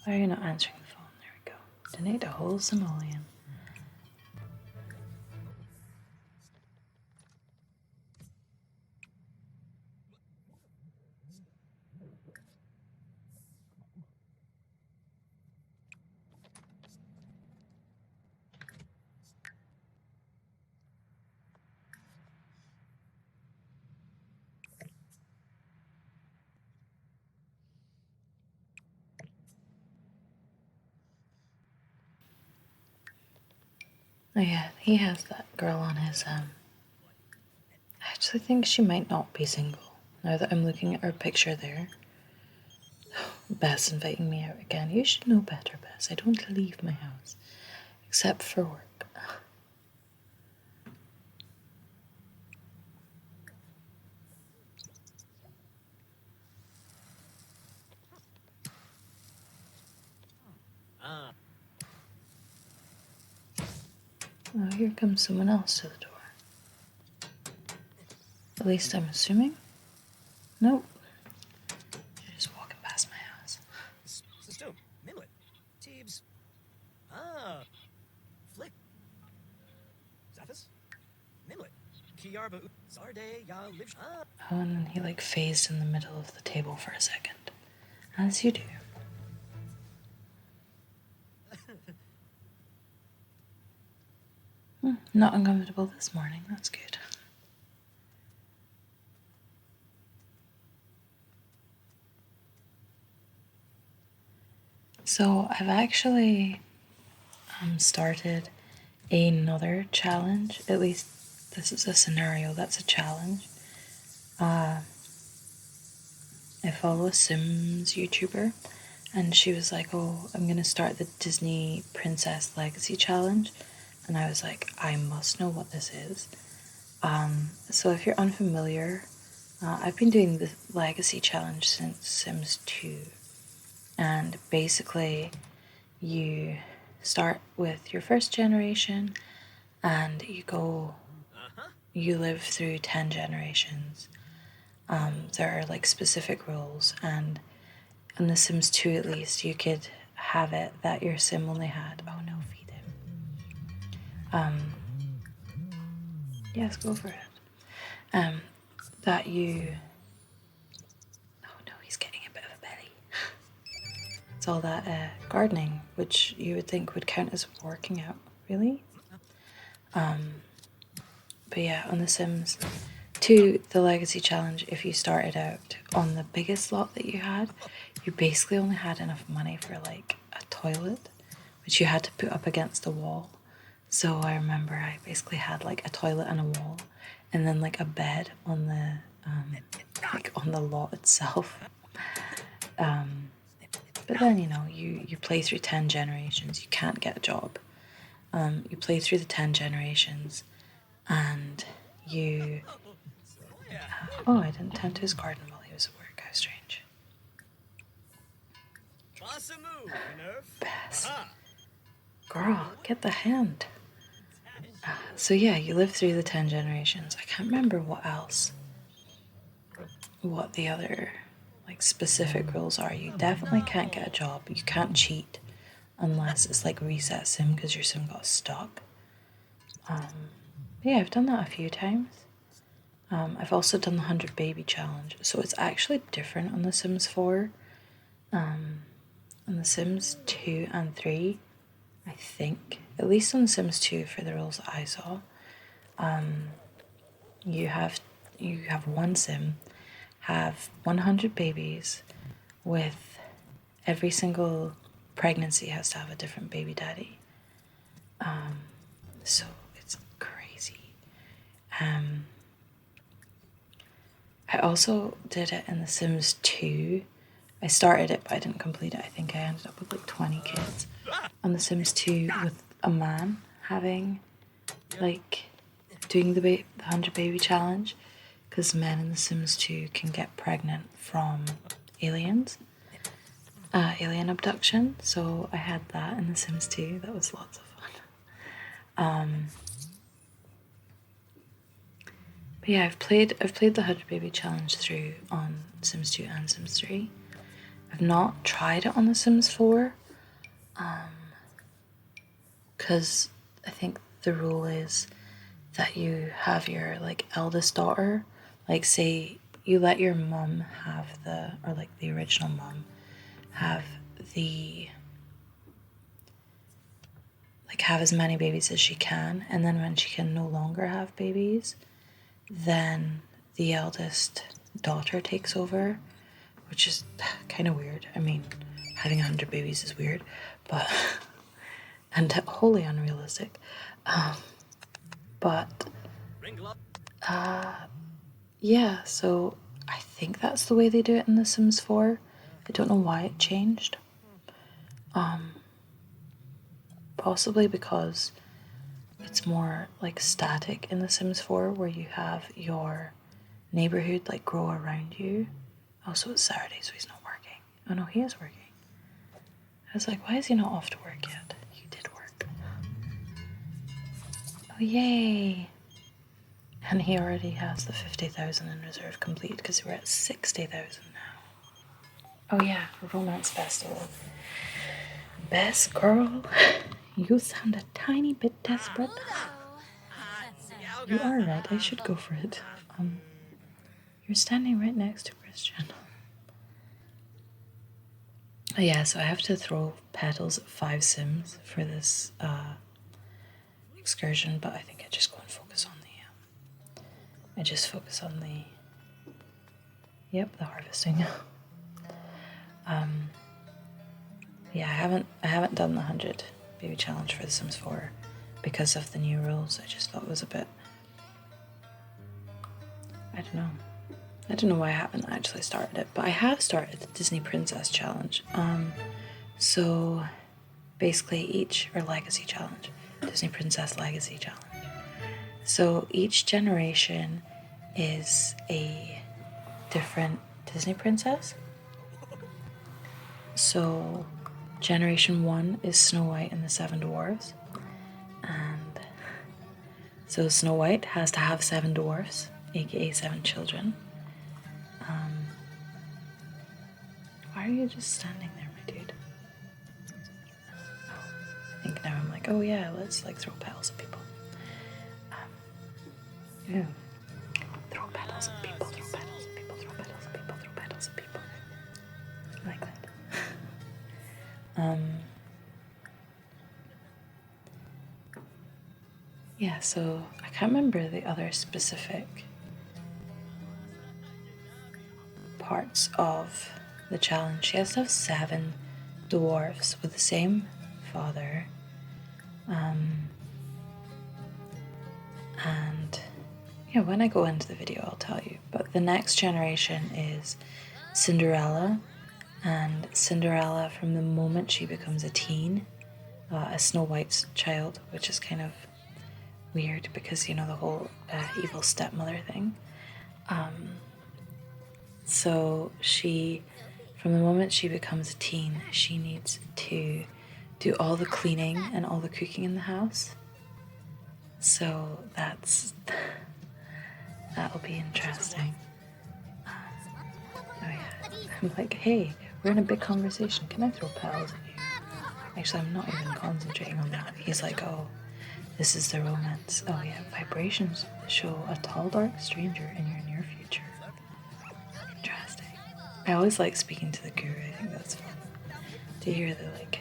Why are you not answering the phone? There we go. Donate a whole simoleon. Oh yeah, he has that girl on his I actually think she might not be single, now that I'm looking at her picture there. Bess inviting me out again. You should know better, Bess. I don't leave my house. Except for work. Oh, here comes someone else to the door. At least I'm assuming. Nope. You're just walking past my house. Oh, and then he like phased in the middle of the table for a second. As you do. Not uncomfortable this morning, that's good. So I've actually started another challenge. At least this is a scenario that's a challenge. I follow a Sims YouTuber, and she was like, oh, I'm gonna start the Disney Princess Legacy Challenge. And I was like, I must know what this is. So if you're unfamiliar, I've been doing the Legacy Challenge since Sims 2. And basically, you start with your first generation and you live through 10 generations. There are like specific rules, and on The Sims 2 at least, you could have it that your sim only had, oh no, feed him. Yes, go for it. That you, oh no, he's getting a bit of a belly. It's all that gardening, which you would think would count as working out, really. But yeah, on The Sims 2, the Legacy Challenge, if you started out on the biggest lot that you had, you basically only had enough money for like a toilet, which you had to put up against a wall. So I remember I basically had like a toilet and a wall, and then like a bed on the like on the lot itself. But then you play through 10 generations. You can't get a job. You play through the 10 generations, and you. Oh, I didn't tend to his garden while he was at work. How strange. Bess. Girl, get the hand. So yeah, you live through the 10 generations. I can't remember what else. What the other like specific rules are. You definitely can't get a job. You can't cheat unless it's like reset sim because your sim got stuck. Yeah, I've done that a few times. I've also done the 100 baby challenge, so it's actually different on The Sims 4. On The Sims 2 and 3, I think, at least on The Sims 2 for the rules that I saw, you have one sim have 100 babies, with every single pregnancy has to have a different baby daddy. So it's crazy. I also did it in The Sims 2. I started it, but I didn't complete it. I think I ended up with like 20 kids on The Sims 2 with a man having, like, doing the 100 baby challenge, because men in The Sims 2 can get pregnant from aliens, alien abduction. So I had that in The Sims 2. That was lots of fun. But yeah, I've played the 100 baby challenge through on Sims 2 and Sims 3. I've not tried it on The Sims 4, because I think the rule is that you have your like eldest daughter, like say you let your mum have or like the original mum have have as many babies as she can, and then when she can no longer have babies, then the eldest daughter takes over, which is kind of weird. I mean, having 100 babies is weird, but and wholly unrealistic. Yeah, so I think that's the way they do it in The Sims 4. I don't know why it changed. Possibly because it's more like static in The Sims 4, where you have your neighborhood like grow around you. Also, it's Saturday, so he's not working. Oh no, he is working. I was like, why is he not off to work yet? He did work. Oh, yay! And he already has the 50,000 in reserve complete, because we're at 60,000 now. Oh yeah, Romance Festival. Bess girl, you sound a tiny bit desperate. You are right, I should go for it. You're standing right next to Cristian. Oh yeah, so I have to throw petals at 5 Sims for this excursion, but I think I just go and focus on the harvesting. Yeah, I haven't done the 100 baby challenge for The Sims 4 because of the new rules. I just thought it was a bit, I don't know why I haven't actually started it, but I have started the Disney Princess Challenge. So basically or Legacy Challenge, Disney Princess Legacy Challenge. So each generation is a different Disney princess. So Generation 1 is Snow White and the 7 Dwarfs. And so Snow White has to have 7 dwarfs, aka 7 children. Why are you just standing there, my dude? Oh, I think now I'm like, oh yeah, let's like throw petals at people. Yeah. Throw petals at people, throw petals at people, throw petals at people, throw petals at people. Like that. Yeah, so I can't remember the other specific parts of the challenge. She has to have 7 dwarfs with the same father. And yeah, when I go into the video, I'll tell you. But the next generation is Cinderella. And Cinderella, from the moment she becomes a teen, a Snow White's child, which is kind of weird because, you know, the whole evil stepmother thing. So she, from the moment she becomes a teen, she needs to do all the cleaning and all the cooking in the house. So that'll be interesting. Oh yeah, I'm like, hey, we're in a big conversation. Can I throw petals at you? Actually, I'm not even concentrating on that. He's like, oh, this is the romance. Oh yeah, vibrations show a tall, dark stranger in your near future. Interesting. I always like speaking to the guru. I think that's fun to hear the like,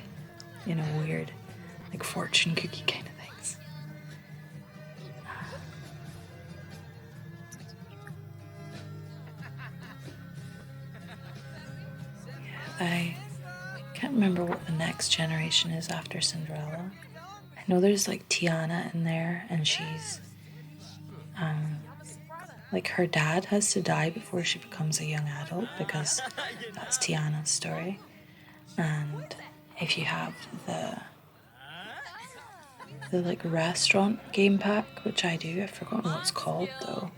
you know, weird, like fortune cookie kind of things. Yeah, I can't remember what the next generation is after Cinderella. I know there's like Tiana in there, and she's like her dad has to die before she becomes a young adult because that's Tiana's story. And if you have the like restaurant game pack, which I do, I've forgotten what it's called though.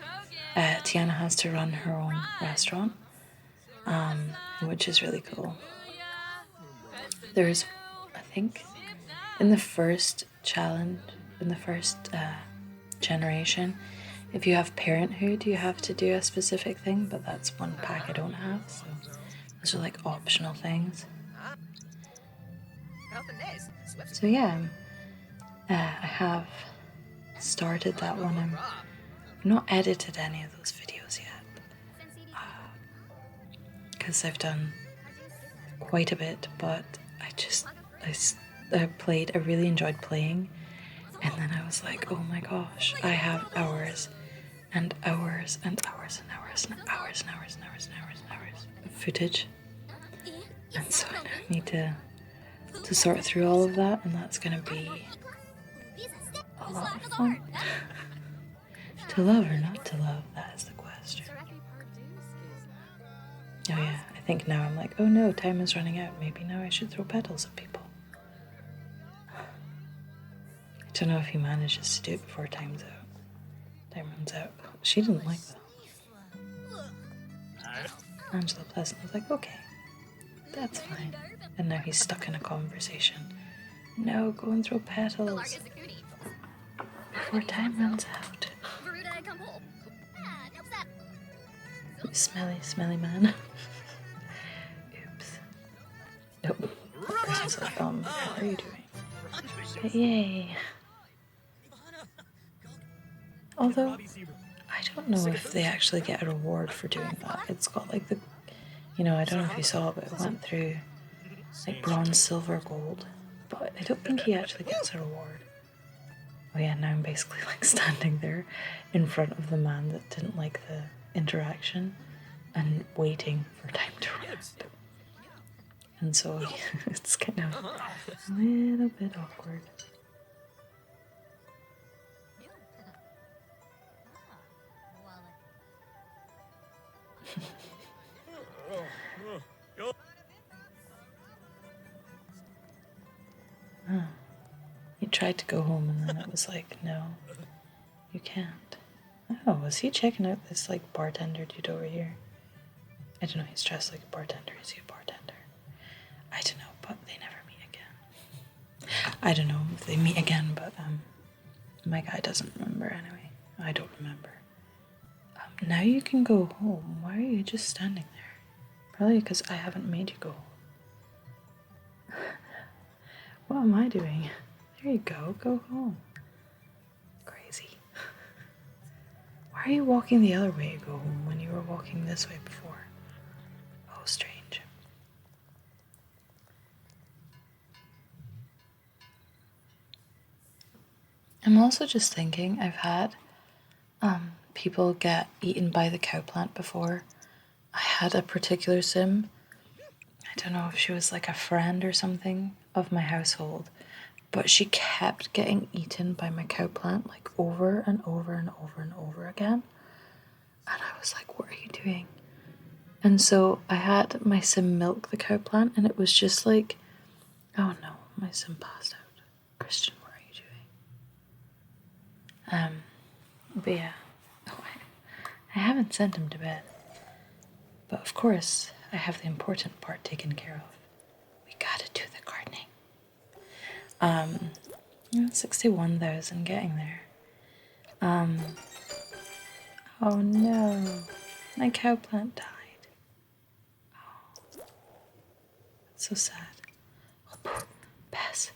Tiana has to run her own restaurant, which is really cool. There's, I think, in the first challenge, in the first generation, if you have parenthood, you have to do a specific thing, but that's one pack I don't have, so those are like optional things. So yeah, I have started that one. I've not edited any of those videos yet, because I've done quite a bit, but I played, I really enjoyed playing, and then I was like, oh my gosh, I have hours and hours and hours and hours and hours and hours and hours and hours and hours of footage, and so I now need to sort through all of that, and that's going to be a lot of fun. To love or not to love, that is the question. Oh yeah, I think now I'm like, oh no, time is running out. Maybe now I should throw petals at people. I don't know if he manages to do it before time runs out. She didn't like that. Angela Pleasant was like, okay, that's fine. And now he's stuck in a conversation. No, go and throw petals before time runs out. Smelly, smelly man. Oops. Nope. Person's like, how are you doing? But yay. Although, I don't know if they actually get a reward for doing that. It's got like the, you know, I don't know if you saw it, but it went through like bronze, silver, gold. But I don't think he actually gets a reward. Oh yeah, now I'm basically like standing there in front of the man that didn't like the interaction and waiting for time to run out. And so it's kind of a little bit awkward. He tried to go home and then it was like, no, you can't. Oh, was he checking out this like bartender dude over here? I don't know, he's dressed like a bartender. Is he a bartender? I don't know, but they never meet again. I don't know if they meet again, but my guy doesn't remember anyway. I don't remember. Now you can go home. Why are you just standing there? Probably because I haven't made you go home. What am I doing? There you go. Go home. Crazy. Why are you walking the other way to go home when you were walking this way before? Oh, strange. I'm also just thinking, I've had people get eaten by the cow plant before. I had a particular sim. I don't know if she was like a friend or something of my household, but she kept getting eaten by my cow plant like over and over and over and over again. And I was like, what are you doing? And so I had my sim milk the cow plant, and it was just like, oh no, my sim passed out. Christian, what are you doing? But yeah, oh, I haven't sent him to bed. But of course, I have the important part taken care of. We gotta do the gardening. 61,000 getting there. Oh no, my cow plant died. Oh, that's so sad. Oh, Bess,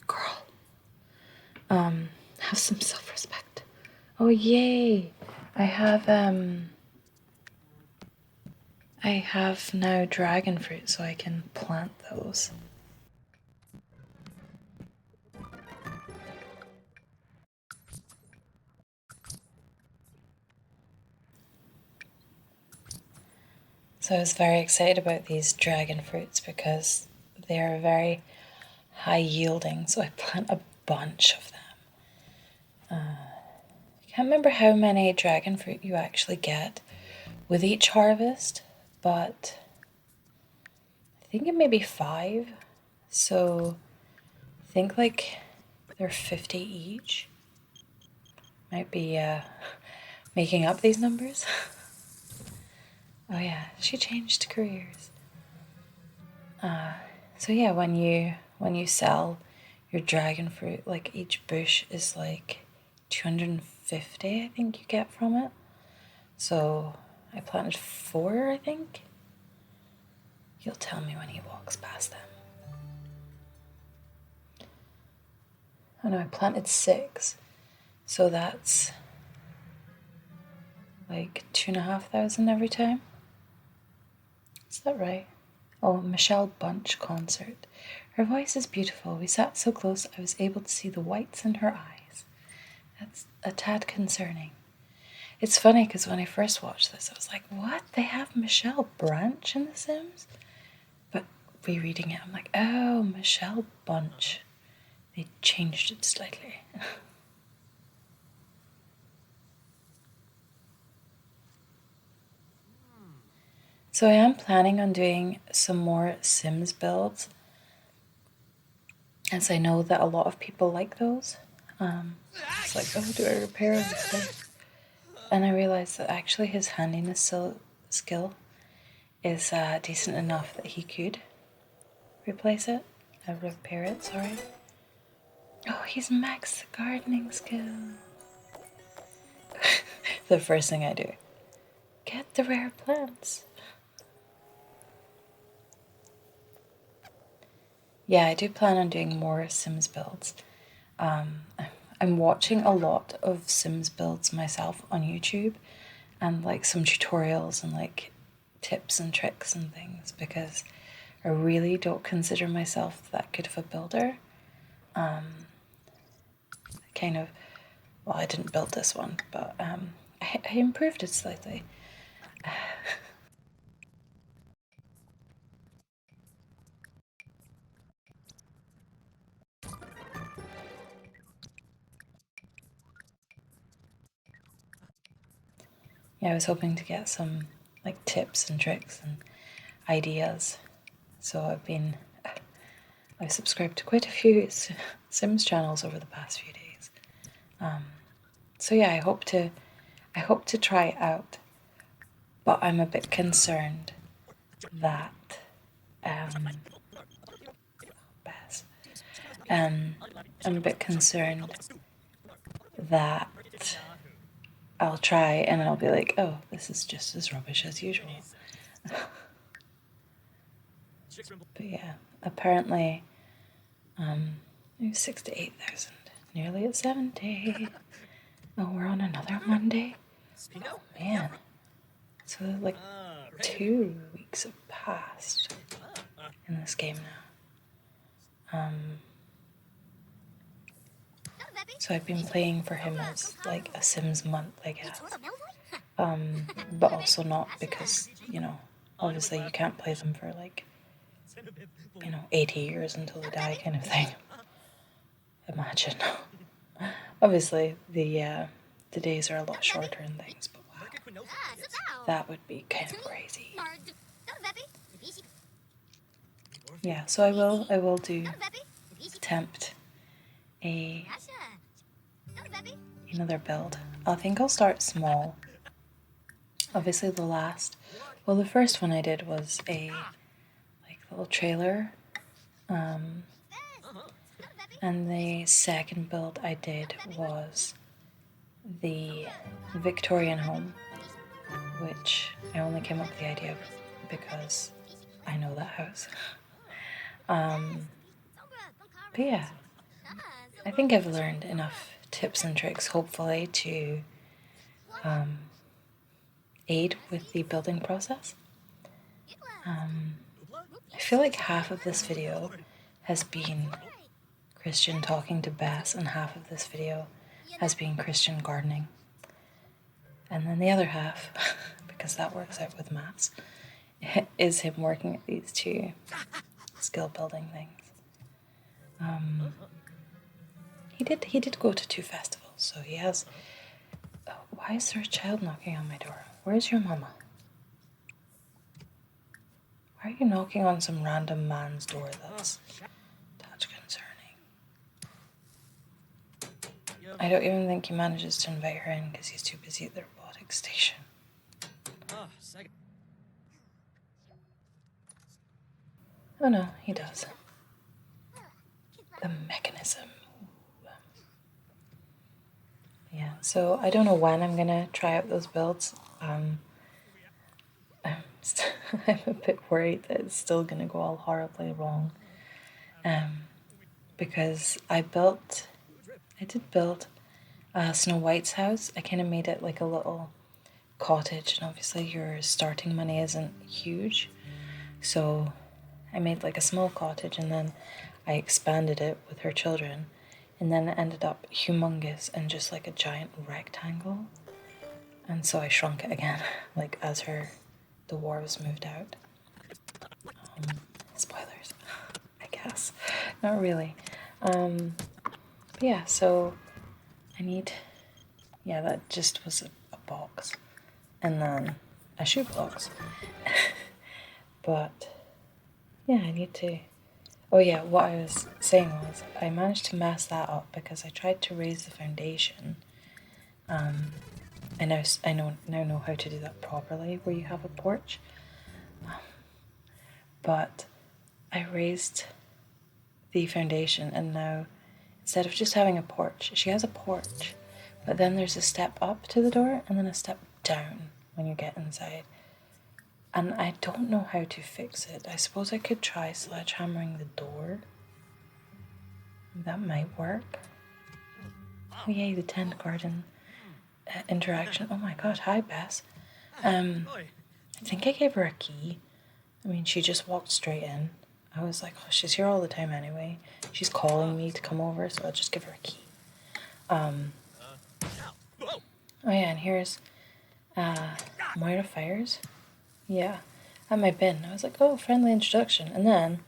girl. Have some self-respect. Oh yay! I have now dragon fruit, so I can plant those. So I was very excited about these dragon fruits because they are very high yielding, so I plant a bunch of them. I can't remember how many dragon fruit you actually get with each harvest, but I think it may be 5. So I think like they're 50 each. Might be making up these numbers. Oh yeah, she changed careers. So yeah, when you sell your dragon fruit, like each bush is like 250, I think you get from it. So I planted 4, I think. He'll tell me when he walks past them. Oh no, I planted 6. So that's like 2,500 every time. Is that right? Oh, Michelle Bunch concert. Her voice is beautiful. We sat so close I was able to see the whites in her eyes. That's a tad concerning. It's funny because when I first watched this, I was like, what? They have Michelle Branch in The Sims? But rereading it, I'm like, oh, Michelle Bunch. They changed it slightly. So I am planning on doing some more Sims builds, as I know that a lot of people like those. It's like, oh, do I repair this? And I realized that actually his handiness skill is decent enough that he could replace it, repair it, sorry. Oh, he's maxed the gardening skill. The first thing I do, get the rare plants. Yeah, I do plan on doing more Sims builds. I'm watching a lot of Sims builds myself on YouTube, and like some tutorials and like tips and tricks and things, because I really don't consider myself that good of a builder. Well, I didn't build this one, but I improved it slightly. Yeah, I was hoping to get some like tips and tricks and ideas. So I've subscribed to quite a few Sims channels over the past few days. So yeah, I hope to try it out, but I'm a bit concerned that Bess, I'm a bit concerned that I'll try and I'll be like, oh, this is just as rubbish as usual. But yeah, apparently 6 to 8,000. Nearly at 70. Oh, we're on another Monday? Oh, man. So, like, 2 weeks have passed in this game now. So I've been playing for him as, like, a Sims month, I guess. But also not because, you know, obviously you can't play them for, like, 80 years until they die kind of thing. Imagine. Obviously, the days are a lot shorter and things, but wow. That would be kind of crazy. Yeah, so I will attempt another build. I think I'll start small. Obviously the first one I did was a little trailer. And the second build I did was the Victorian home, which I only came up with the idea of because I know that house. But yeah, I think I've learned enough tips and tricks, hopefully, to aid with the building process. I feel like half of this video has been Cristian talking to Bess, and half of this video has been Cristian gardening. And then the other half, because that works out with maths, is him working at these two skill building things. He did go to 2 festivals, so he has. Oh, why is there a child knocking on my door? Where's your mama? Why are you knocking on some random man's door that's concerning? I don't even think he manages to invite her in because he's too busy at the robotics station. Oh no, he does. The mechanism. Yeah, so I don't know when I'm gonna try out those builds. I'm a bit worried that it's still gonna go all horribly wrong. Because I did build Snow White's house. I kind of made it like a little cottage, and obviously your starting money isn't huge. So I made like a small cottage, and then I expanded it with her children, and then it ended up humongous and just like a giant rectangle. And so I shrunk it again, like as the dwarves moved out. Spoilers, I guess. Not really. But yeah, so I need, that just was a box. And then a shoebox. But yeah, I need to. Oh yeah, what I was saying was I managed to mess that up because I tried to raise the foundation. I now know how to do that properly, where you have a porch. But I raised the foundation, and now instead of just having a porch, she has a porch, but then there's a step up to the door and then a step down when you get inside. And I don't know how to fix it. I suppose I could try sledgehammering the door. That might work. Oh yay, the tent garden interaction. Oh my god, hi Bess. I think I gave her a key. I mean, she just walked straight in. I was like, oh, she's here all the time anyway. She's calling me to come over, so I'll just give her a key. Oh yeah, and here's Moira Fires. Yeah, at my bin. I was like, oh, friendly introduction. And then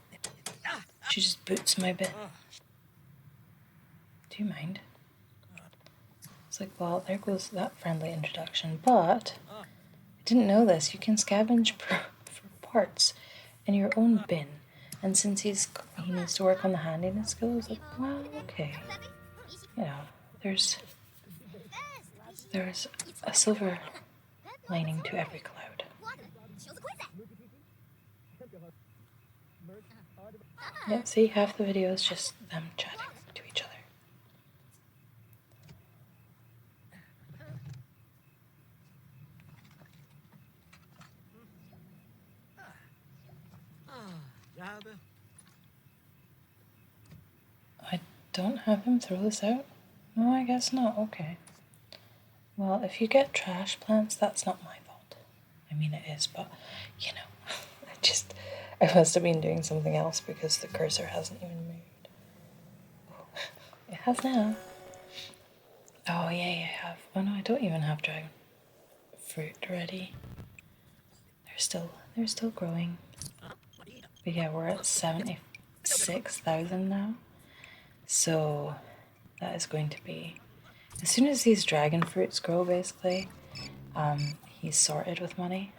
she just boots my bin. Do you mind? It's like, well, there goes that friendly introduction. But I didn't know this. You can scavenge for parts in your own bin. And since he needs to work on the handiness skill, I was like, well, okay. You know, there's a silver lining to every cloud. Yeah, see, half the video is just them chatting to each other. don't have him throw this out? No, I guess not. Okay. Well, if you get trash plants, that's not my fault. I mean, it is, but, you know, I must have been doing something else because the cursor hasn't even moved. Oh, it has now. Oh, yeah, I have. Oh, no, I don't even have dragon fruit ready. They're still growing. But yeah, we're at 76,000 now. So that is going to be, as soon as these dragon fruits grow, basically, he's sorted with money.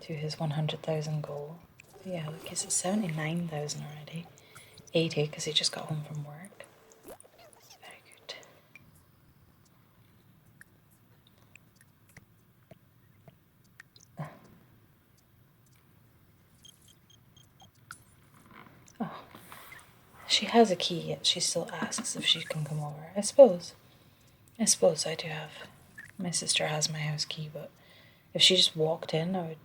To his 100,000 goal. But yeah, look, he's at 79,000 already. 80 because he just got home from work. Very good. Oh, she has a key, yet she still asks if she can come over. I suppose I do have. My sister has my house key, but if she just walked in, I would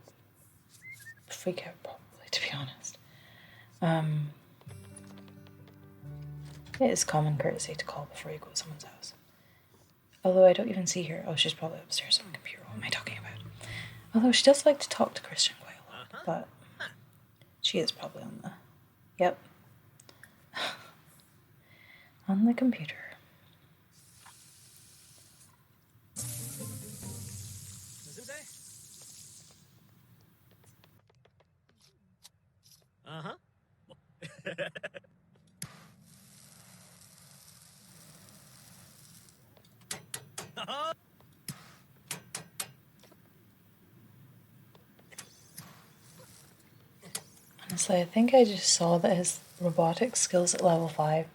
freak out probably, to be honest. It is common courtesy to call before you go to someone's house. Although I don't even see her. Oh, she's probably upstairs on the computer. What am I talking about? Although she does like to talk to Cristian quite a lot, but she is probably on the... Yep. On the computer. Uh-huh. Honestly, I think I just saw that his robotics skills at level 5,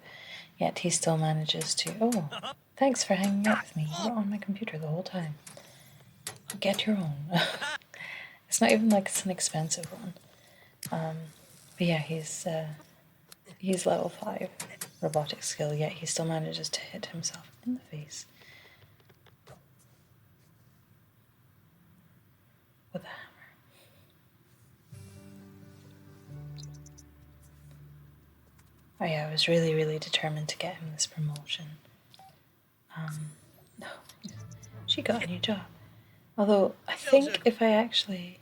yet he still manages to... Oh, thanks for hanging out with me. You were on my computer the whole time. Get your own. It's not even like it's an expensive one. But yeah, he's level 5 robotic skill, yet he still manages to hit himself in the face with a hammer. Oh yeah, I was really, really determined to get him this promotion. No, she got a new job. Although, I think if I actually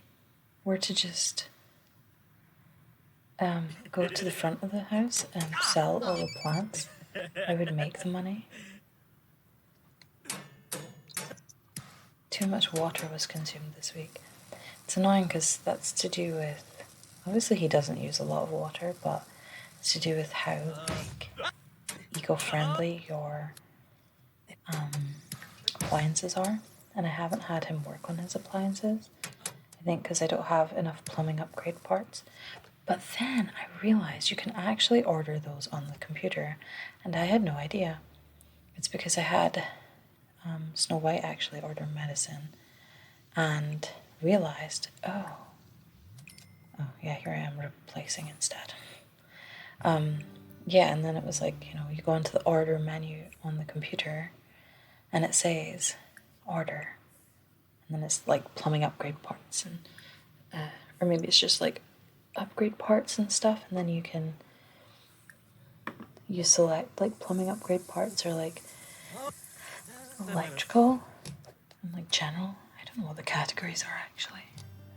were to just go to the front of the house and sell all the plants, I would make the money. Too much water was consumed this week. It's annoying because that's to do with... Obviously he doesn't use a lot of water, but it's to do with how, like, eco-friendly your appliances are. And I haven't had him work on his appliances. I think because I don't have enough plumbing upgrade parts. But then I realized you can actually order those on the computer, and I had no idea. It's because I had Snow White actually order medicine and realized, oh yeah, here I am replacing instead. Yeah, and then it was like, you go into the order menu on the computer and it says order, and then it's like plumbing upgrade parts, and or maybe it's just like upgrade parts and stuff, and then you select like plumbing upgrade parts or like electrical and like general. I don't know what the categories are actually.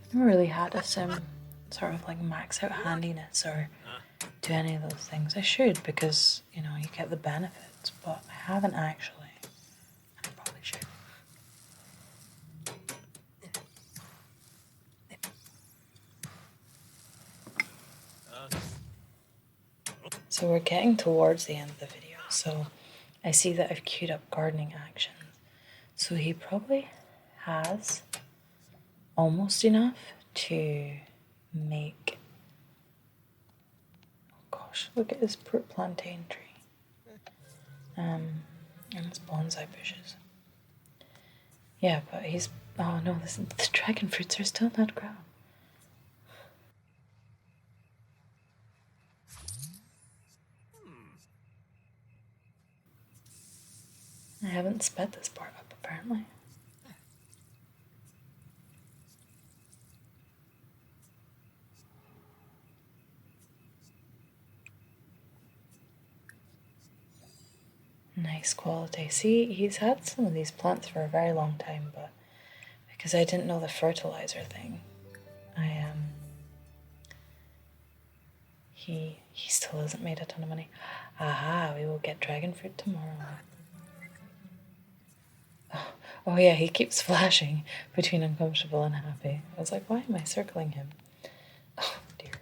I've never really had a sim sort of like max out handiness or do any of those things. I should, because you get the benefits, but I haven't actually. I probably should. So we're getting towards the end of the video, so I see that I've queued up gardening actions. So he probably has almost enough to make... Oh gosh, look at his plantain tree. And his bonsai bushes. Yeah, but he's... Oh no, the dragon fruits are still not grown. I haven't sped this part up, apparently. Nice quality. See, he's had some of these plants for a very long time, but because I didn't know the fertilizer thing, he still hasn't made a ton of money. Aha, we will get dragon fruit tomorrow. Oh yeah, he keeps flashing between uncomfortable and happy. I was like, why am I circling him? Oh dear.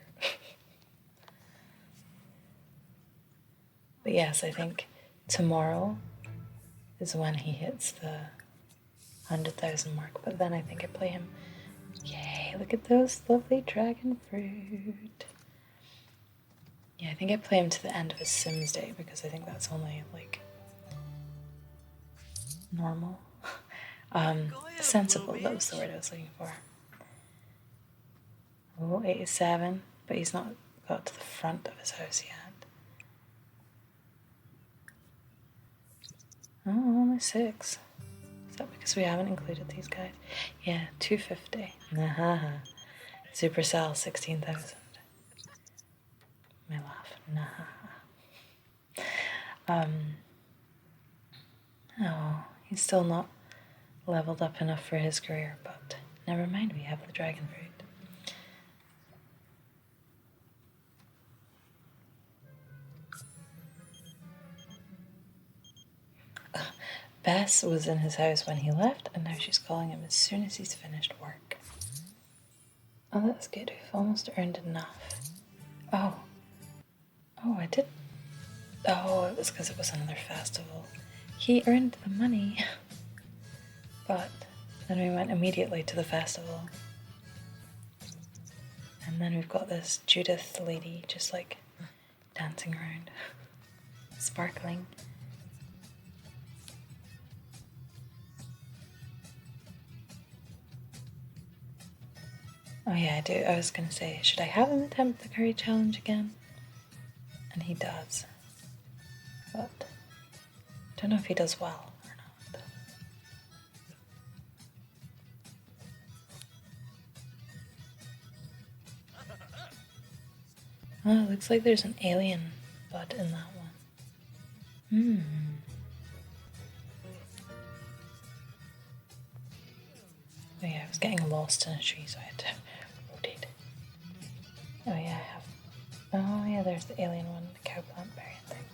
But yes, I think tomorrow is when he hits the 100,000 mark. But then I think I play him. Yay, look at those lovely dragon fruit. Yeah, I think I play him to the end of his Sims day because I think that's only like normal. Sensible, that was the word I was looking for. Oh, 87, but he's not got to the front of his house yet. Oh, only 6. Is that because we haven't included these guys? Yeah, 250. Nah. Supercell, 16,000. My laugh. Nah. Oh, he's still not leveled up enough for his career, but never mind, we have the dragon fruit. Bess was in his house when he left, and now she's calling him as soon as he's finished work. Oh, that's good. We've almost earned enough. Oh, I did. Oh, it was because it was another festival. He earned the money, but then we went immediately to the festival. And then we've got this Judith lady just like dancing around, sparkling. Oh yeah, I do. I was gonna say, should I have him attempt the curry challenge again? And he does. But I don't know if he does well or not. Oh, it looks like there's an alien bud in that one. Oh yeah, I was getting lost in a tree, so I had to rotate. Oh yeah, I have. Oh yeah, there's the alien one, the cow plant berry thing.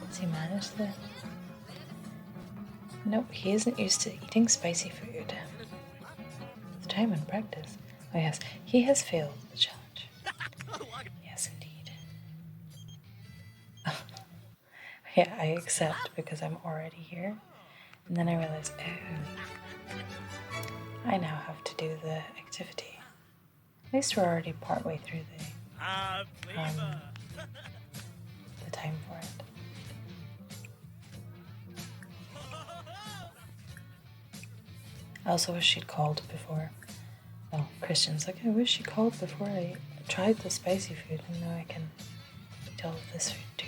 Has he managed the... Nope, he isn't used to eating spicy food. The time and practice. Oh yes, he has failed the challenge. Yes, indeed. Yeah, I accept because I'm already here. And then I realize, oh, I now have to do the activity. At least we're already partway through the time for it. I also wish she'd called before. Well, Christian's like, I wish she called before I tried the spicy food, and now I can eat all of this food too.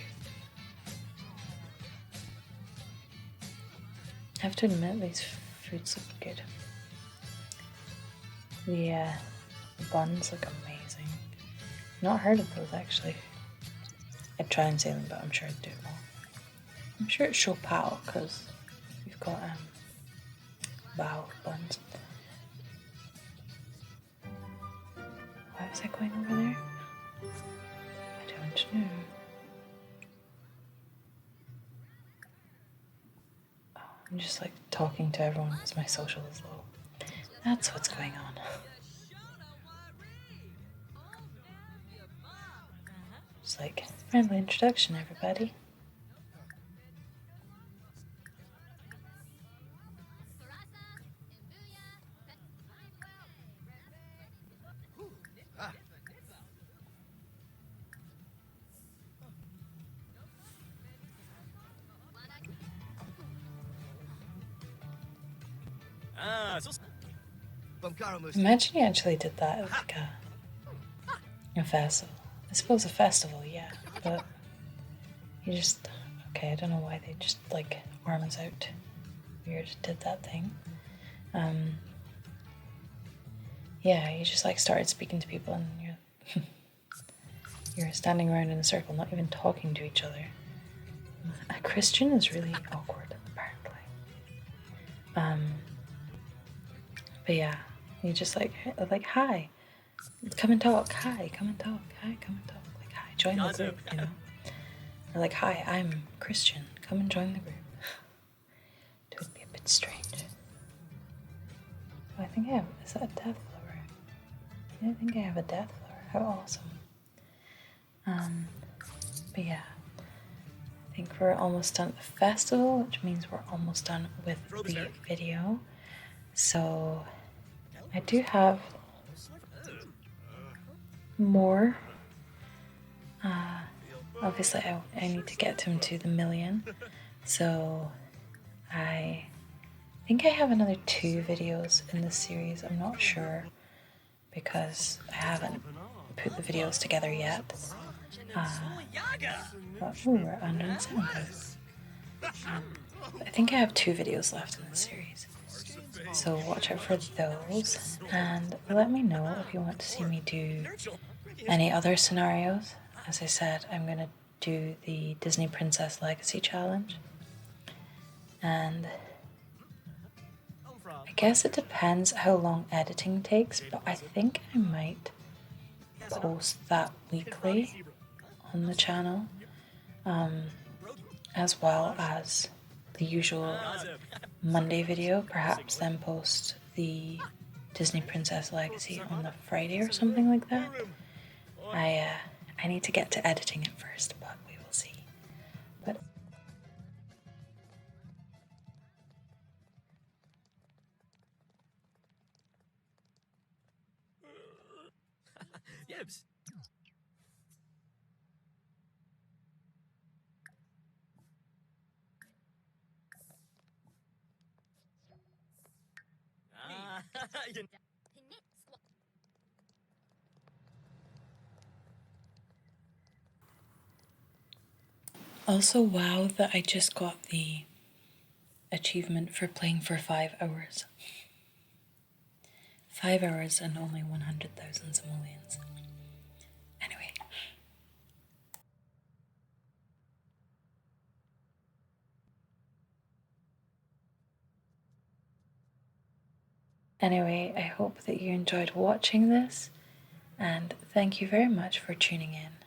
I have to admit, these fruits look good. The buns look amazing. Not heard of those actually. I'd try and say them, but I'm sure I'd do it wrong. I'm sure it's Chopal because we've got bao buns. Why was I going over there? I don't know. Oh, I'm just like talking to everyone because my social is low. That's what's going on. It's like, friendly introduction, everybody. Imagine you actually did that at like a festival. I suppose a festival, yeah, but you just, okay, I don't know why they just like arms out weird did that thing. Yeah, you just like started speaking to people and you're you're standing around in a circle, not even talking to each other. Christian is really awkward, apparently. But yeah, you just like hi, come and talk. Hi, come and talk. Hi, come and talk. Like hi, join the group. You know, or like hi, I'm Christian. Come and join the group. It would be a bit strange. Oh, I think I have. Is that a death flower? Yeah, I think I have a death flower. How awesome. But yeah, I think we're almost done at the festival, which means we're almost done with the video. So I do have more. Obviously, I need to get him to the 1,000,000. So I think I have another 2 videos in this series. I'm not sure because I haven't put the videos together yet. But we're under the sound. I think I have 2 videos left in this series. So watch out for those and let me know if you want to see me do any other scenarios. As I said, I'm going to do the Disney Princess Legacy Challenge. And I guess it depends how long editing takes, but I think I might post that weekly on the channel, as well as the usual Monday video, perhaps then post the Disney Princess Legacy on the Friday or something like that. I need to get to editing it first, but we will see. But Yebs. also, wow that I just got the achievement for playing for 5 hours. 5 hours and only 100,000 simoleons. Anyway. Anyway, I hope that you enjoyed watching this, and thank you very much for tuning in.